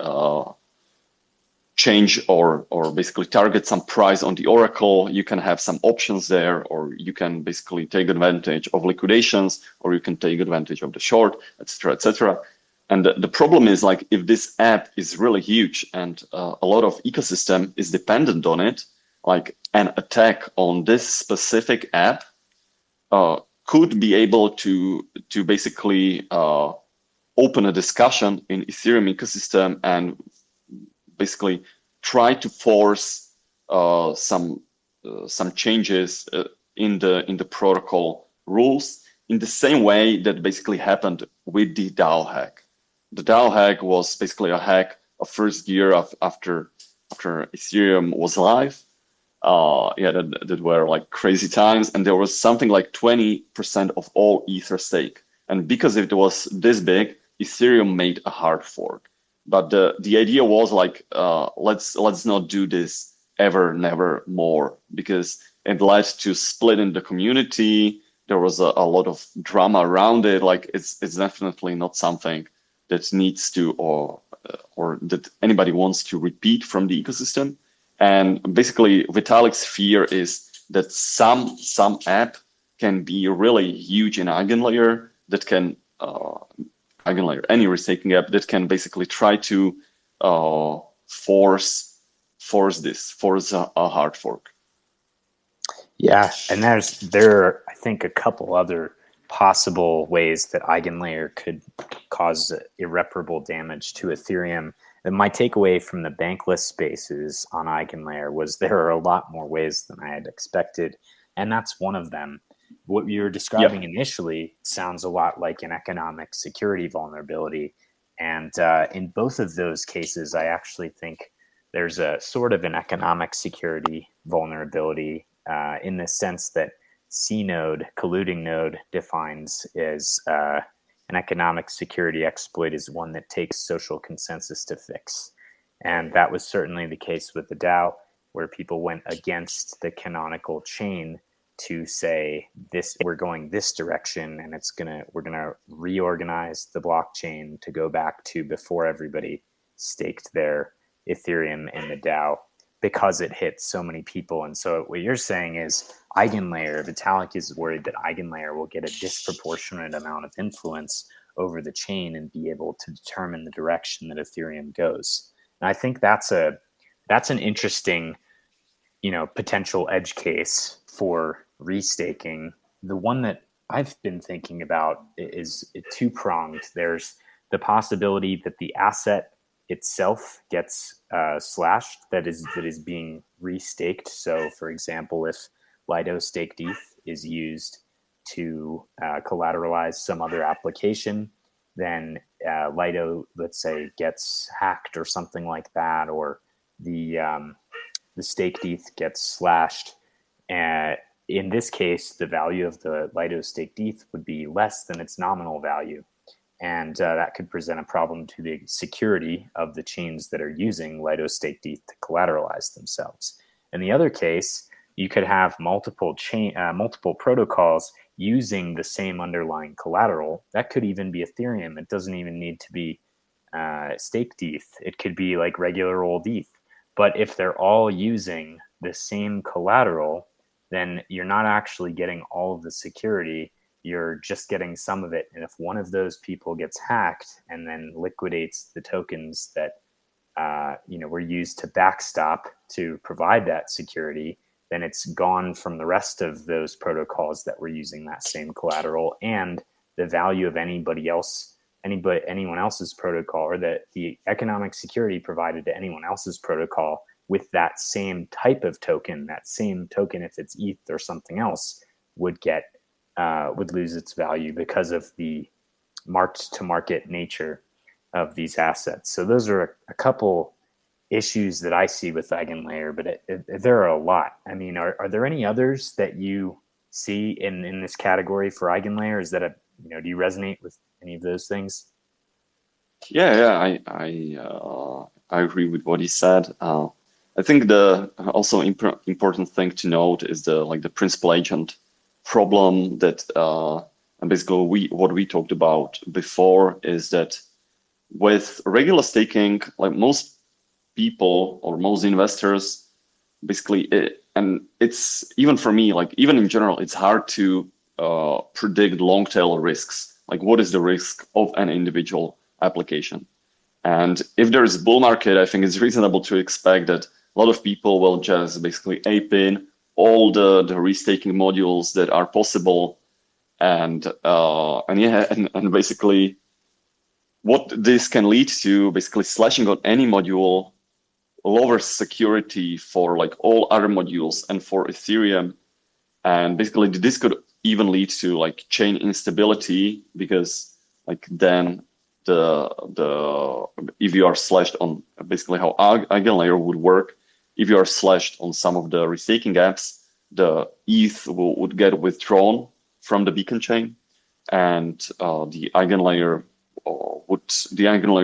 change or basically target some price on the oracle. You can have some options there, or you can basically take advantage of liquidations, or you can take advantage of the short, etc., etc. And the problem is, like, if this app is really huge and a lot of ecosystem is dependent on it, like an attack on this specific app could be able to basically open a discussion in Ethereum ecosystem and basically try to force some changes in the protocol rules, in the same way that basically happened with the DAO hack. The DAO hack was basically a hack of first year after Ethereum was live. That were like crazy times, and there was something like 20% of all Ether stake. And because it was this big, Ethereum made a hard fork. But the idea was like, let's not do this ever, never more, because it led to split in the community. There was a lot of drama around it. Like, it's definitely not something that needs to or that anybody wants to repeat from the ecosystem. And basically, Vitalik's fear is that some app can be really huge in Eigenlayer that can Eigenlayer, any restaking app that can basically try to force a hard fork. Yeah, and there are, I think, a couple other possible ways that Eigenlayer could cause irreparable damage to Ethereum. And my takeaway from the bankless spaces on Eigenlayer was there are a lot more ways than I had expected, and that's one of them. What you were describing initially sounds a lot like an economic security vulnerability, and in both of those cases, I actually think there's a sort of an economic security vulnerability in the sense that C node, colluding node, defines as an economic security exploit is one that takes social consensus to fix. And that was certainly the case with the DAO, where people went against the canonical chain to say this, we're going this direction, and we're gonna reorganize the blockchain to go back to before everybody staked their Ethereum in the DAO, because it hit so many people. And so what you're saying is Eigenlayer, Vitalik is worried that Eigenlayer will get a disproportionate amount of influence over the chain and be able to determine the direction that Ethereum goes. And I think that's an interesting, potential edge case for restaking. The one that I've been thinking about is two-pronged. There's the possibility that the asset itself gets slashed, that is being restaked. So, for example, if Lido staked ETH is used to collateralize some other application, then Lido, let's say, gets hacked or something like that, or the staked ETH gets slashed. In this case, the value of the Lido staked ETH would be less than its nominal value. And that could present a problem to the security of the chains that are using Lido staked ETH to collateralize themselves. In the other case, you could have multiple protocols using the same underlying collateral. That could even be Ethereum. It doesn't even need to be staked ETH. It could be like regular old ETH. But if they're all using the same collateral, then you're not actually getting all of the security. You're just getting some of it. And if one of those people gets hacked and then liquidates the tokens that were used to backstop to provide that security, then it's gone from the rest of those protocols that were using that same collateral, and the value of anyone else's protocol, or the economic security provided to anyone else's protocol with that same type of token, that same token, if it's ETH or something else, would lose its value because of the marked to market nature of these assets. So those are a couple issues that I see with Eigenlayer, but there are a lot. I mean, are there any others that you see in this category for Eigenlayer? Is that do you resonate with any of those things? Yeah, I agree with what he said. I think the also important thing to note is the principal agent problem that and basically what we talked about before is that with regular staking, like most people or most investors, basically, and it's even for me, like even in general, it's hard to predict long tail risks. Like what is the risk of an individual application? And if there is a bull market, I think it's reasonable to expect that a lot of people will just basically ape in all the restaking modules that are possible, and basically what this can lead to, basically slashing on any module, lower security for like all other modules and for Ethereum. And basically this could even lead to like chain instability, because like then the if you are slashed on basically how Eigenlayer would work, if you are slashed on some of the restaking apps, the ETH would get withdrawn from the beacon chain, and the Eigenlayer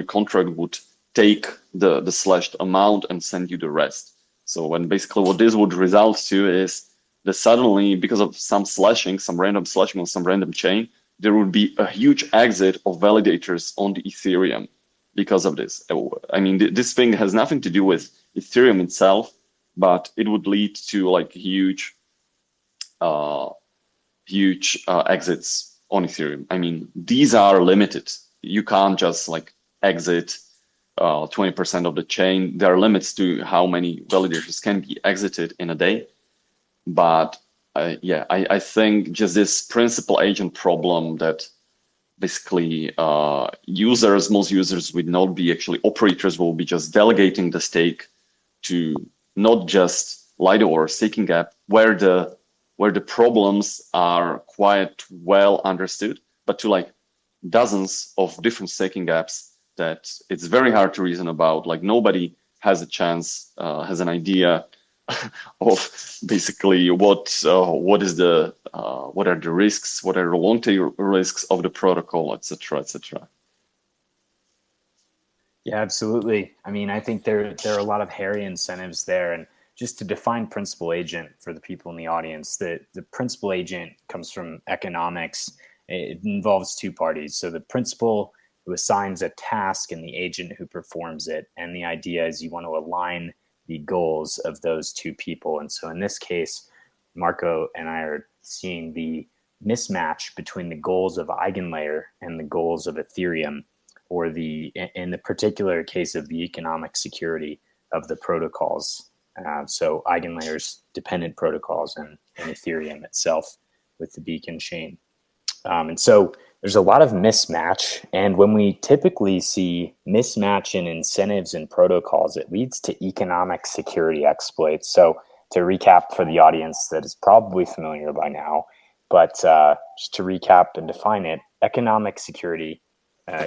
contract would take the slashed amount and send you the rest. So when basically what this would result to is that suddenly, because of some random slashing on some random chain, there would be a huge exit of validators on the Ethereum because of this. I mean, this thing has nothing to do with Ethereum itself, but it would lead to like huge exits on Ethereum. I mean, these are limited. You can't just like exit 20% of the chain. There are limits to how many validators can be exited in a day. But I think just this principal agent problem that basically most users would not be actually operators, will be just delegating the stake to not just Lido or staking app where the problems are quite well understood, but to like dozens of different staking apps that it's very hard to reason about. Like nobody has a chance, has an idea of basically what are the risks, what are the long-tail risks of the protocol, etc., etc. Yeah, absolutely. I mean, I think there are a lot of hairy incentives there. And just to define principal agent for the people in the audience, the principal agent comes from economics. It involves two parties. So the principal who assigns a task and the agent who performs it. And the idea is you want to align the goals of those two people. And so in this case, Marco and I are seeing the mismatch between the goals of Eigenlayer and the goals of Ethereum, or in the particular case of the economic security of the protocols. So Eigenlayer's dependent protocols and Ethereum itself with the beacon chain. And so there's a lot of mismatch. And when we typically see mismatch in incentives and protocols, it leads to economic security exploits. So to recap for the audience that is probably familiar by now, but just to recap and define it, economic security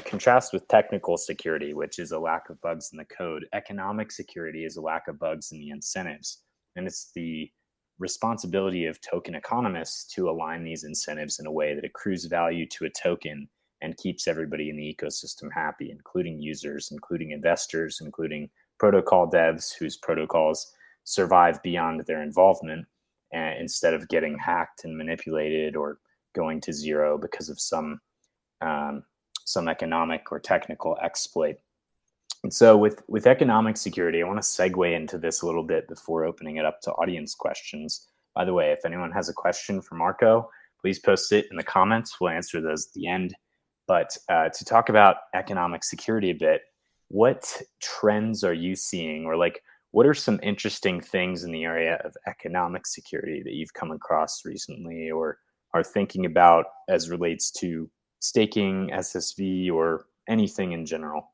contrasts with technical security, which is a lack of bugs in the code. Economic security is a lack of bugs in the incentives. And it's the responsibility of token economists to align these incentives in a way that accrues value to a token and keeps everybody in the ecosystem happy, including users, including investors, including protocol devs whose protocols survive beyond their involvement, instead of getting hacked and manipulated or going to zero because of some economic or technical exploit. And so with economic security, I want to segue into this a little bit before opening it up to audience questions. By the way, if anyone has a question for Marco, please post it in the comments. We'll answer those at the end. But to talk about economic security a bit, what trends are you seeing, or like what are some interesting things in the area of economic security that you've come across recently or are thinking about as relates to staking, SSV, or anything in general?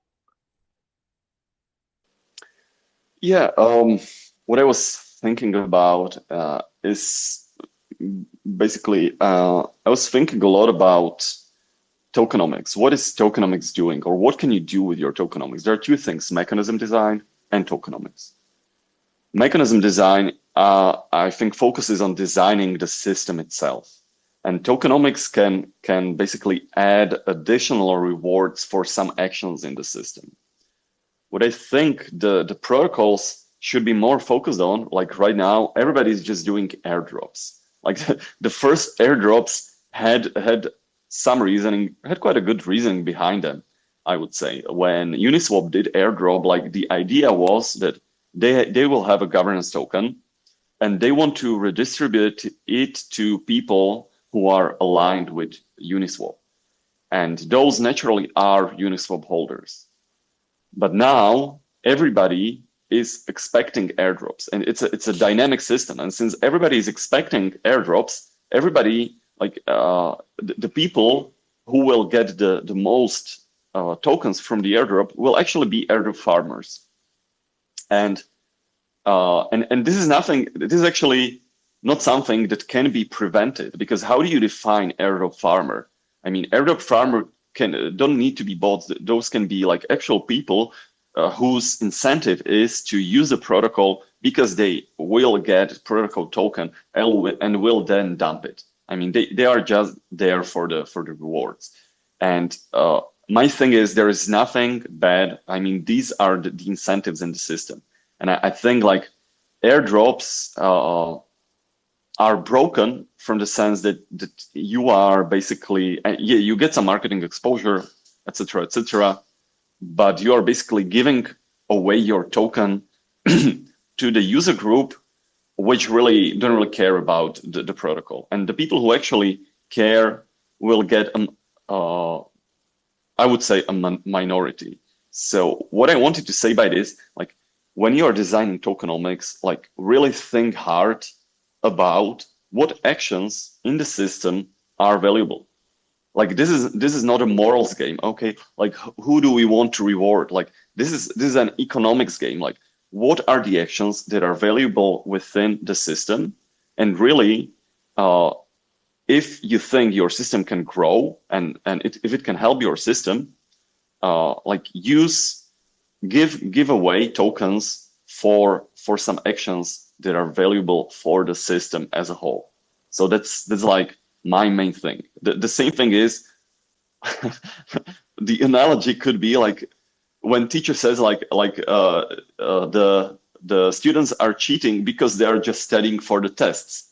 Yeah, what I was thinking about is basically I was thinking a lot about tokenomics. What is tokenomics doing, or what can you do with your tokenomics? There are two things: mechanism design and tokenomics. Mechanism design, I think, focuses on designing the system itself. And tokenomics can basically add additional rewards for some actions in the system. What I think the protocols should be more focused on, like right now, everybody's just doing airdrops. Like the first airdrops had some reasoning, had quite a good reasoning behind them. I would say. When Uniswap did airdrop, like the idea was that they will have a governance token and they want to redistribute it to people who are aligned with Uniswap. And those naturally are Uniswap holders. But now everybody is expecting airdrops, and it's a dynamic system. And since everybody is expecting airdrops, everybody, like the people who will get the most tokens from the airdrop will actually be airdrop farmers. And this is nothing. This is actually not something that can be prevented, because how do you define airdrop farmer? I mean, airdrop farmer don't need to be bots. Those can be like actual people whose incentive is to use the protocol because they will get protocol token and will then dump it. I mean, they are just there for the rewards. And my thing is, there is nothing bad. I mean, these are the incentives in the system. And I think like airdrops are broken from the sense that you are basically, yeah, you get some marketing exposure, etc., but you are basically giving away your token to the user group, which really don't really care about the protocol. And the people who actually care will get, I would say, a minority. So what I wanted to say by this, like, when you are designing tokenomics, like really think hard about what actions in the system are valuable. Like this is not a morals game, okay? Like who do we want to reward? Like this is an economics game. Like what are the actions that are valuable within the system? And really, if you think your system can grow and if it can help your system, like give away tokens for some actions that are valuable for the system as a whole. So that's like my main thing. The same thing is the analogy could be like when teacher says the students are cheating because they are just studying for the tests.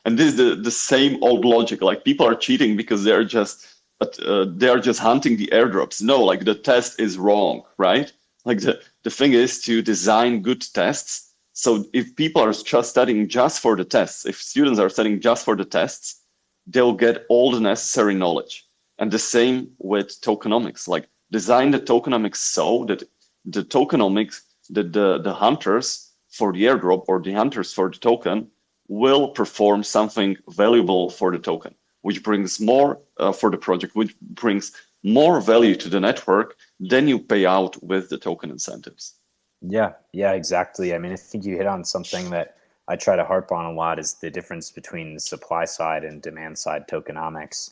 And this is the same old logic. Like people are cheating because they are just hunting the airdrops. No, like the test is wrong, right? Like the thing is to design good tests. So if people are just studying just for the tests, if students are studying just for the tests, they'll get all the necessary knowledge. And the same with tokenomics. Like design the tokenomics so that the tokenomics, the hunters for the airdrop or the hunters for the token will perform something valuable for the token, which brings more for the project, which brings more value to the network than you pay out with the token incentives. Yeah, exactly. I mean, I think you hit on something that I try to harp on a lot is the difference between the supply side and demand side tokenomics.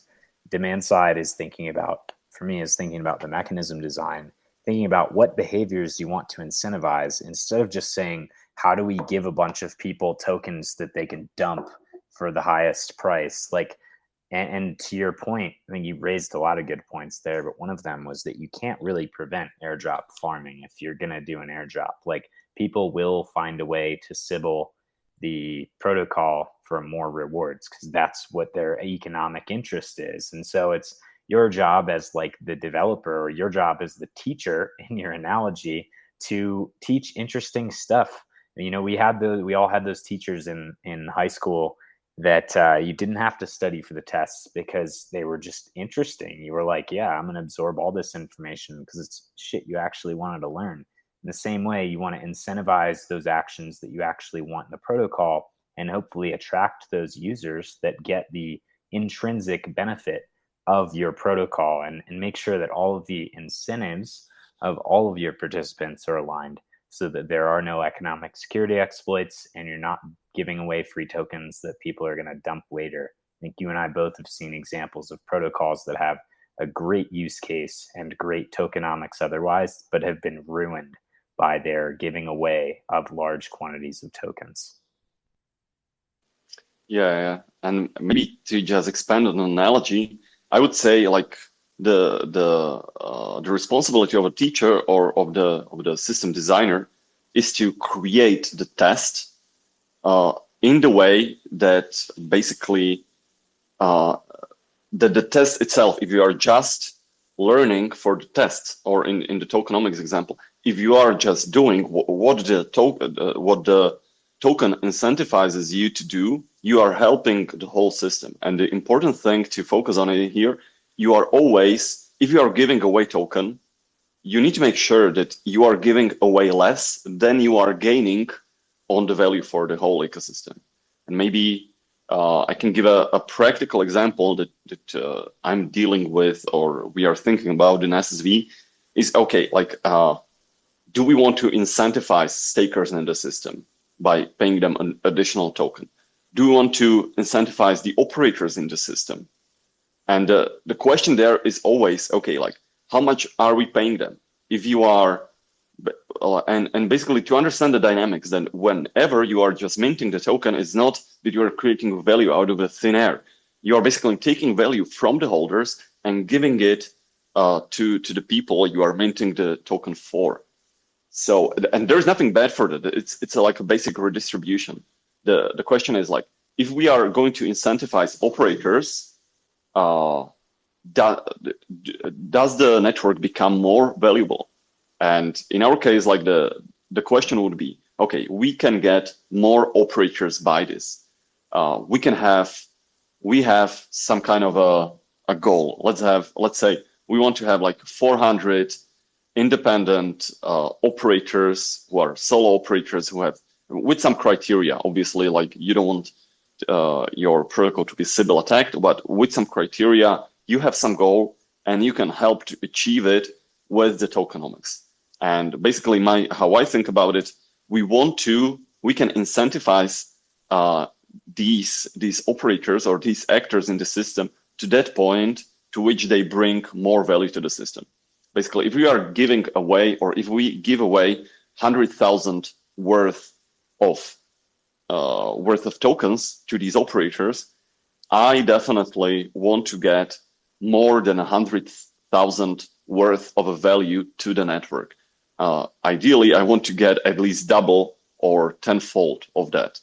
Demand side is thinking about the mechanism design, thinking about what behaviors you want to incentivize instead of just saying, how do we give a bunch of people tokens that they can dump for the highest price? Like, and to your point, I think you raised a lot of good points there, but one of them was that you can't really prevent airdrop farming if you're going to do an airdrop. Like people will find a way to sybil the protocol for more rewards because that's what their economic interest is. And so it's your job as like the developer or your job as the teacher in your analogy to teach interesting stuff. You know, we all had those teachers in high school that you didn't have to study for the tests because they were just interesting. You were like, yeah, I'm going to absorb all this information because it's shit you actually wanted to learn. In the same way, you want to incentivize those actions that you actually want in the protocol and hopefully attract those users that get the intrinsic benefit of your protocol and make sure that all of the incentives of all of your participants are aligned so that there are no economic security exploits and you're not giving away free tokens that people are going to dump later. I think you and I both have seen examples of protocols that have a great use case and great tokenomics otherwise, but have been ruined by their giving away of large quantities of tokens. Yeah. And maybe to just expand on an analogy, I would say like the responsibility of a teacher or of the system designer is to create the test in the way that basically that the test itself, if you are just learning for the tests, or in the tokenomics example, if you are just doing what the token incentivizes you to do, you are helping the whole system. And the important thing to focus on here, you are always, if you are giving away token, you need to make sure that you are giving away less than you are gaining on the value for the whole ecosystem. And maybe I can give a practical example that I'm dealing with, or we are thinking about in SSV, is okay, like, do we want to incentivize stakers in the system by paying them an additional token? Do we want to incentivize the operators in the system? And the question there is always, okay, like, how much are we paying them? If you are, and basically to understand the dynamics, then whenever you are just minting the token, it's not that you are creating value out of the thin air. You are basically taking value from the holders and giving it to the people you are minting the token for. So, and there's nothing bad for that. It's like a basic redistribution. The question is, like, if we are going to incentivize operators, does the network become more valuable? And in our case, like, the question would be, okay, we can get more operators by this. We have some kind of a goal. Let's say we want to have like 400 independent operators who are solo operators who have, with some criteria, obviously, like, you don't want your protocol to be Sybil attacked, but with some criteria, you have some goal and you can help to achieve it with the tokenomics. And basically how I think about it, we can incentivize these operators or these actors in the system to that point to which they bring more value to the system. Basically, if we are giving away, or if we give away 100,000 worth of tokens to these operators, I definitely want to get more than 100,000 worth of a value to the network. Ideally, I want to get at least double or tenfold of that,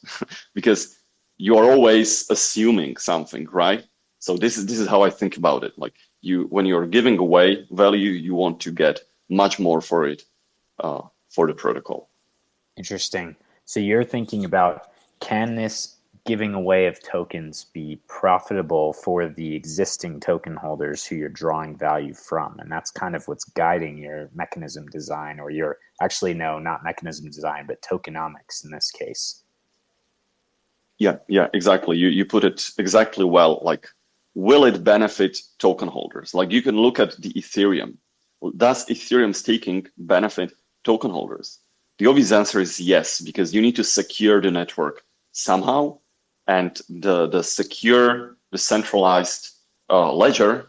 because you are always assuming something, right? So this is how I think about it. Like, when you're giving away value, you want to get much more for it, for the protocol. Interesting. So you're thinking about, can this giving away of tokens be profitable for the existing token holders who you're drawing value from? And that's kind of what's guiding your mechanism design, or your, actually, no, not mechanism design, but tokenomics in this case. Yeah, exactly. You put it exactly well. Like, will it benefit token holders? Like, you can look at the Ethereum. Does Ethereum staking benefit token holders? The obvious answer is yes, because you need to secure the network somehow, and the secure, decentralized ledger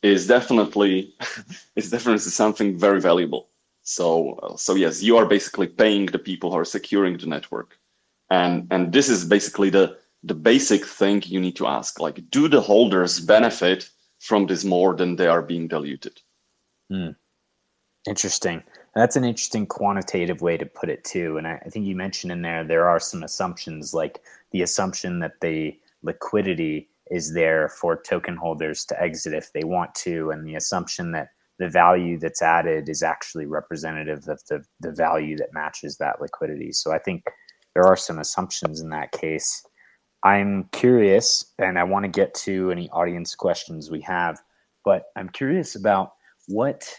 is definitely something very valuable. So yes, you are basically paying the people who are securing the network, and this is basically the basic thing you need to ask. Like, do the holders benefit from this more than they are being diluted? Interesting. That's an interesting quantitative way to put it too. And I think you mentioned in there are some assumptions, like the assumption that the liquidity is there for token holders to exit if they want to, and the assumption that the value that's added is actually representative of the value that matches that liquidity. So I think there are some assumptions in that case. I'm curious, and I want to get to any audience questions we have, but I'm curious about what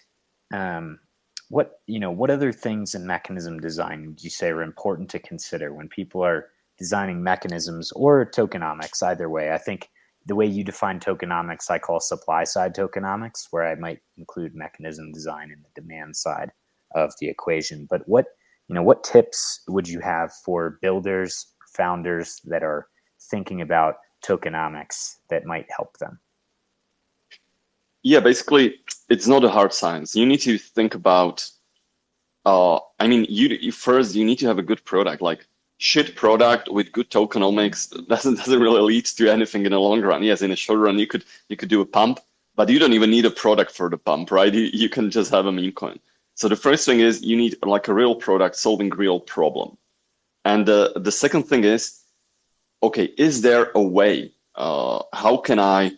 other things in mechanism design would you say are important to consider when people are designing mechanisms or tokenomics? Either way, I think the way you define tokenomics, I call supply side tokenomics, where I might include mechanism design in the demand side of the equation. But what tips would you have for builders, founders that are thinking about tokenomics that might help them? Yeah, basically, it's not a hard science. You need to think about, first you need to have a good product. Like, shit product with good tokenomics doesn't really lead to anything in the long run. Yes, in the short run, you could do a pump, but you don't even need a product for the pump, right? You can just have a meme coin. So the first thing is, you need like a real product solving real problem. And the second thing is, okay, is there a way? How can I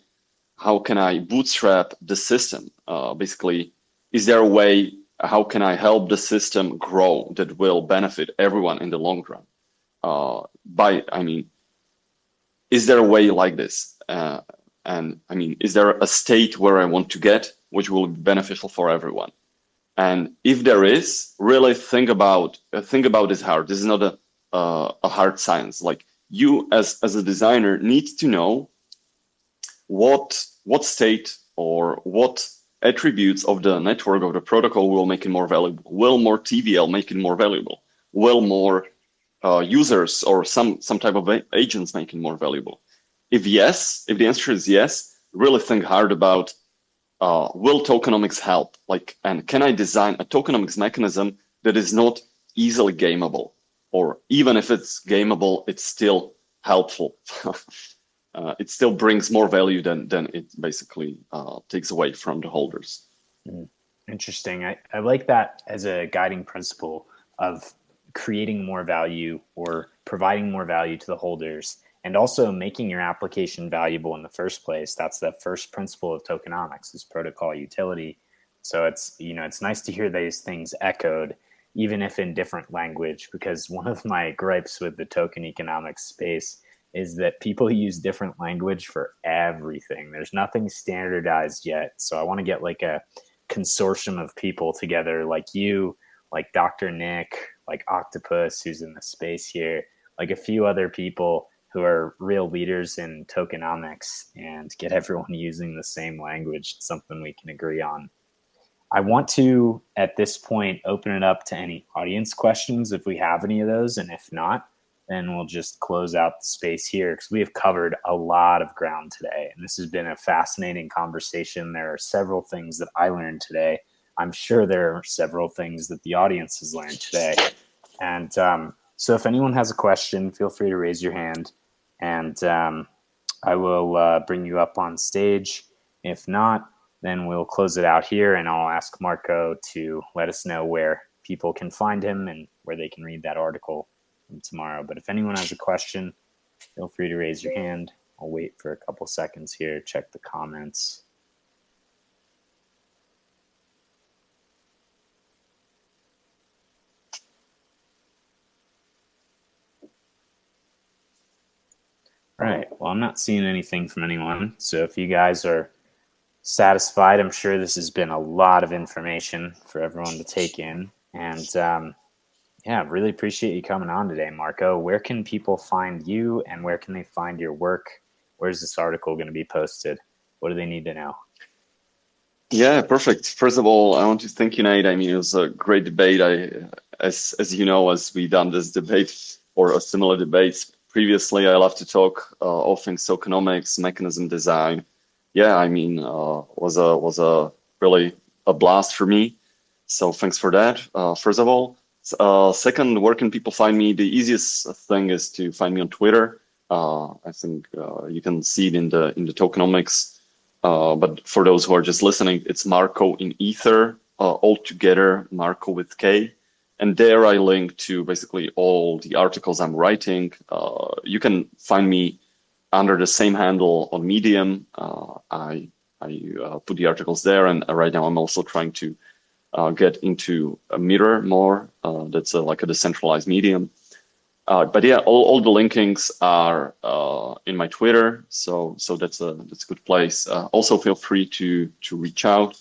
how can I bootstrap the system? Basically, is there a way, how can I help the system grow that will benefit everyone in the long run? Is there a way like this? And I mean, is there a state where I want to get, which will be beneficial for everyone? And if there is, really think about this hard. This is not a hard science. Like, you as a designer need to know what state or what attributes of the network of the protocol will make it more valuable. Will more TVL make it more valuable? Will more users or some type of agents make it more valuable? If yes, if the answer is yes, really think hard about will tokenomics help? Like, and can I design a tokenomics mechanism that is not easily gameable? Or even if it's gameable, it's still helpful. It still brings more value than it basically takes away from the holders. Interesting. I like that as a guiding principle of creating more value or providing more value to the holders, and also making your application valuable in the first place. That's the first principle of tokenomics, is protocol utility. So it's, it's nice to hear these things echoed, even if in different language, because one of my gripes with the token economics space is that people use different language for everything. There's nothing standardized yet. So I want to get like a consortium of people together, like you, like Dr. Nick, like Octopus, who's in the space here, like a few other people who are real leaders in tokenomics, and get everyone using the same language. It's something we can agree on. I want to, at this point, open it up to any audience questions if we have any of those. And if not, then we'll just close out the space here, because we have covered a lot of ground today. And this has been a fascinating conversation. There are several things that I learned today. I'm sure there are several things that the audience has learned today. And so if anyone has a question, feel free to raise your hand, and I will bring you up on stage. If not, then we'll close it out here, and I'll ask Marco to let us know where people can find him and where they can read that article from tomorrow. But if anyone has a question, feel free to raise your hand. I'll wait for a couple seconds here, check the comments. All right, well, I'm not seeing anything from anyone. So if you guys are satisfied, I'm sure this has been a lot of information for everyone to take in. And yeah, really appreciate you coming on today, Marco. Where can people find you, and where can they find your work? Where's this article going to be posted? What do they need to know? Yeah, perfect. First of all, I want to thank you, Nate. I mean, it was a great debate. As you know, as we done this debate or a similar debates previously, I love to talk all things tokenomics, mechanism design. Yeah, I mean, was a really a blast for me. So thanks for that. First of all, second, where can people find me? The easiest thing is to find me on Twitter. I think you can see it in the tokenomics. But for those who are just listening, it's markoinether, all together, Marco with K. And there I link to basically all the articles I'm writing. You can find me under the same handle on Medium. I put the articles there, and right now I'm also trying to get into a Mirror more. That's like a decentralized medium. But yeah, all the linkings are in my Twitter, so that's a good place. Also, feel free to reach out,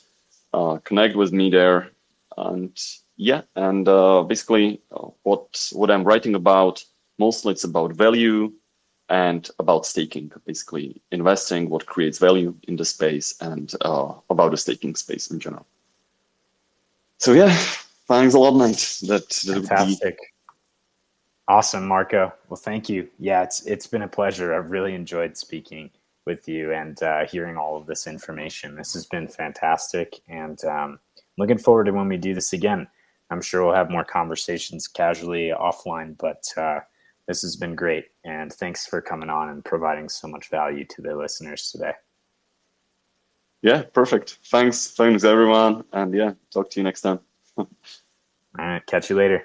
connect with me there, and yeah, and basically what I'm writing about, mostly it's about value and about staking, basically investing, what creates value in the space, and about the staking space in general. So yeah, thanks a lot, Nate. That Fantastic. Awesome, Marco. Well, thank you. Yeah, it's been a pleasure. I've really enjoyed speaking with you and hearing all of this information. This has been fantastic, and looking forward to when we do this again. I'm sure we'll have more conversations casually offline, but this has been great. And thanks for coming on and providing so much value to the listeners today. Yeah, perfect. Thanks everyone. And yeah, talk to you next time. All right, catch you later.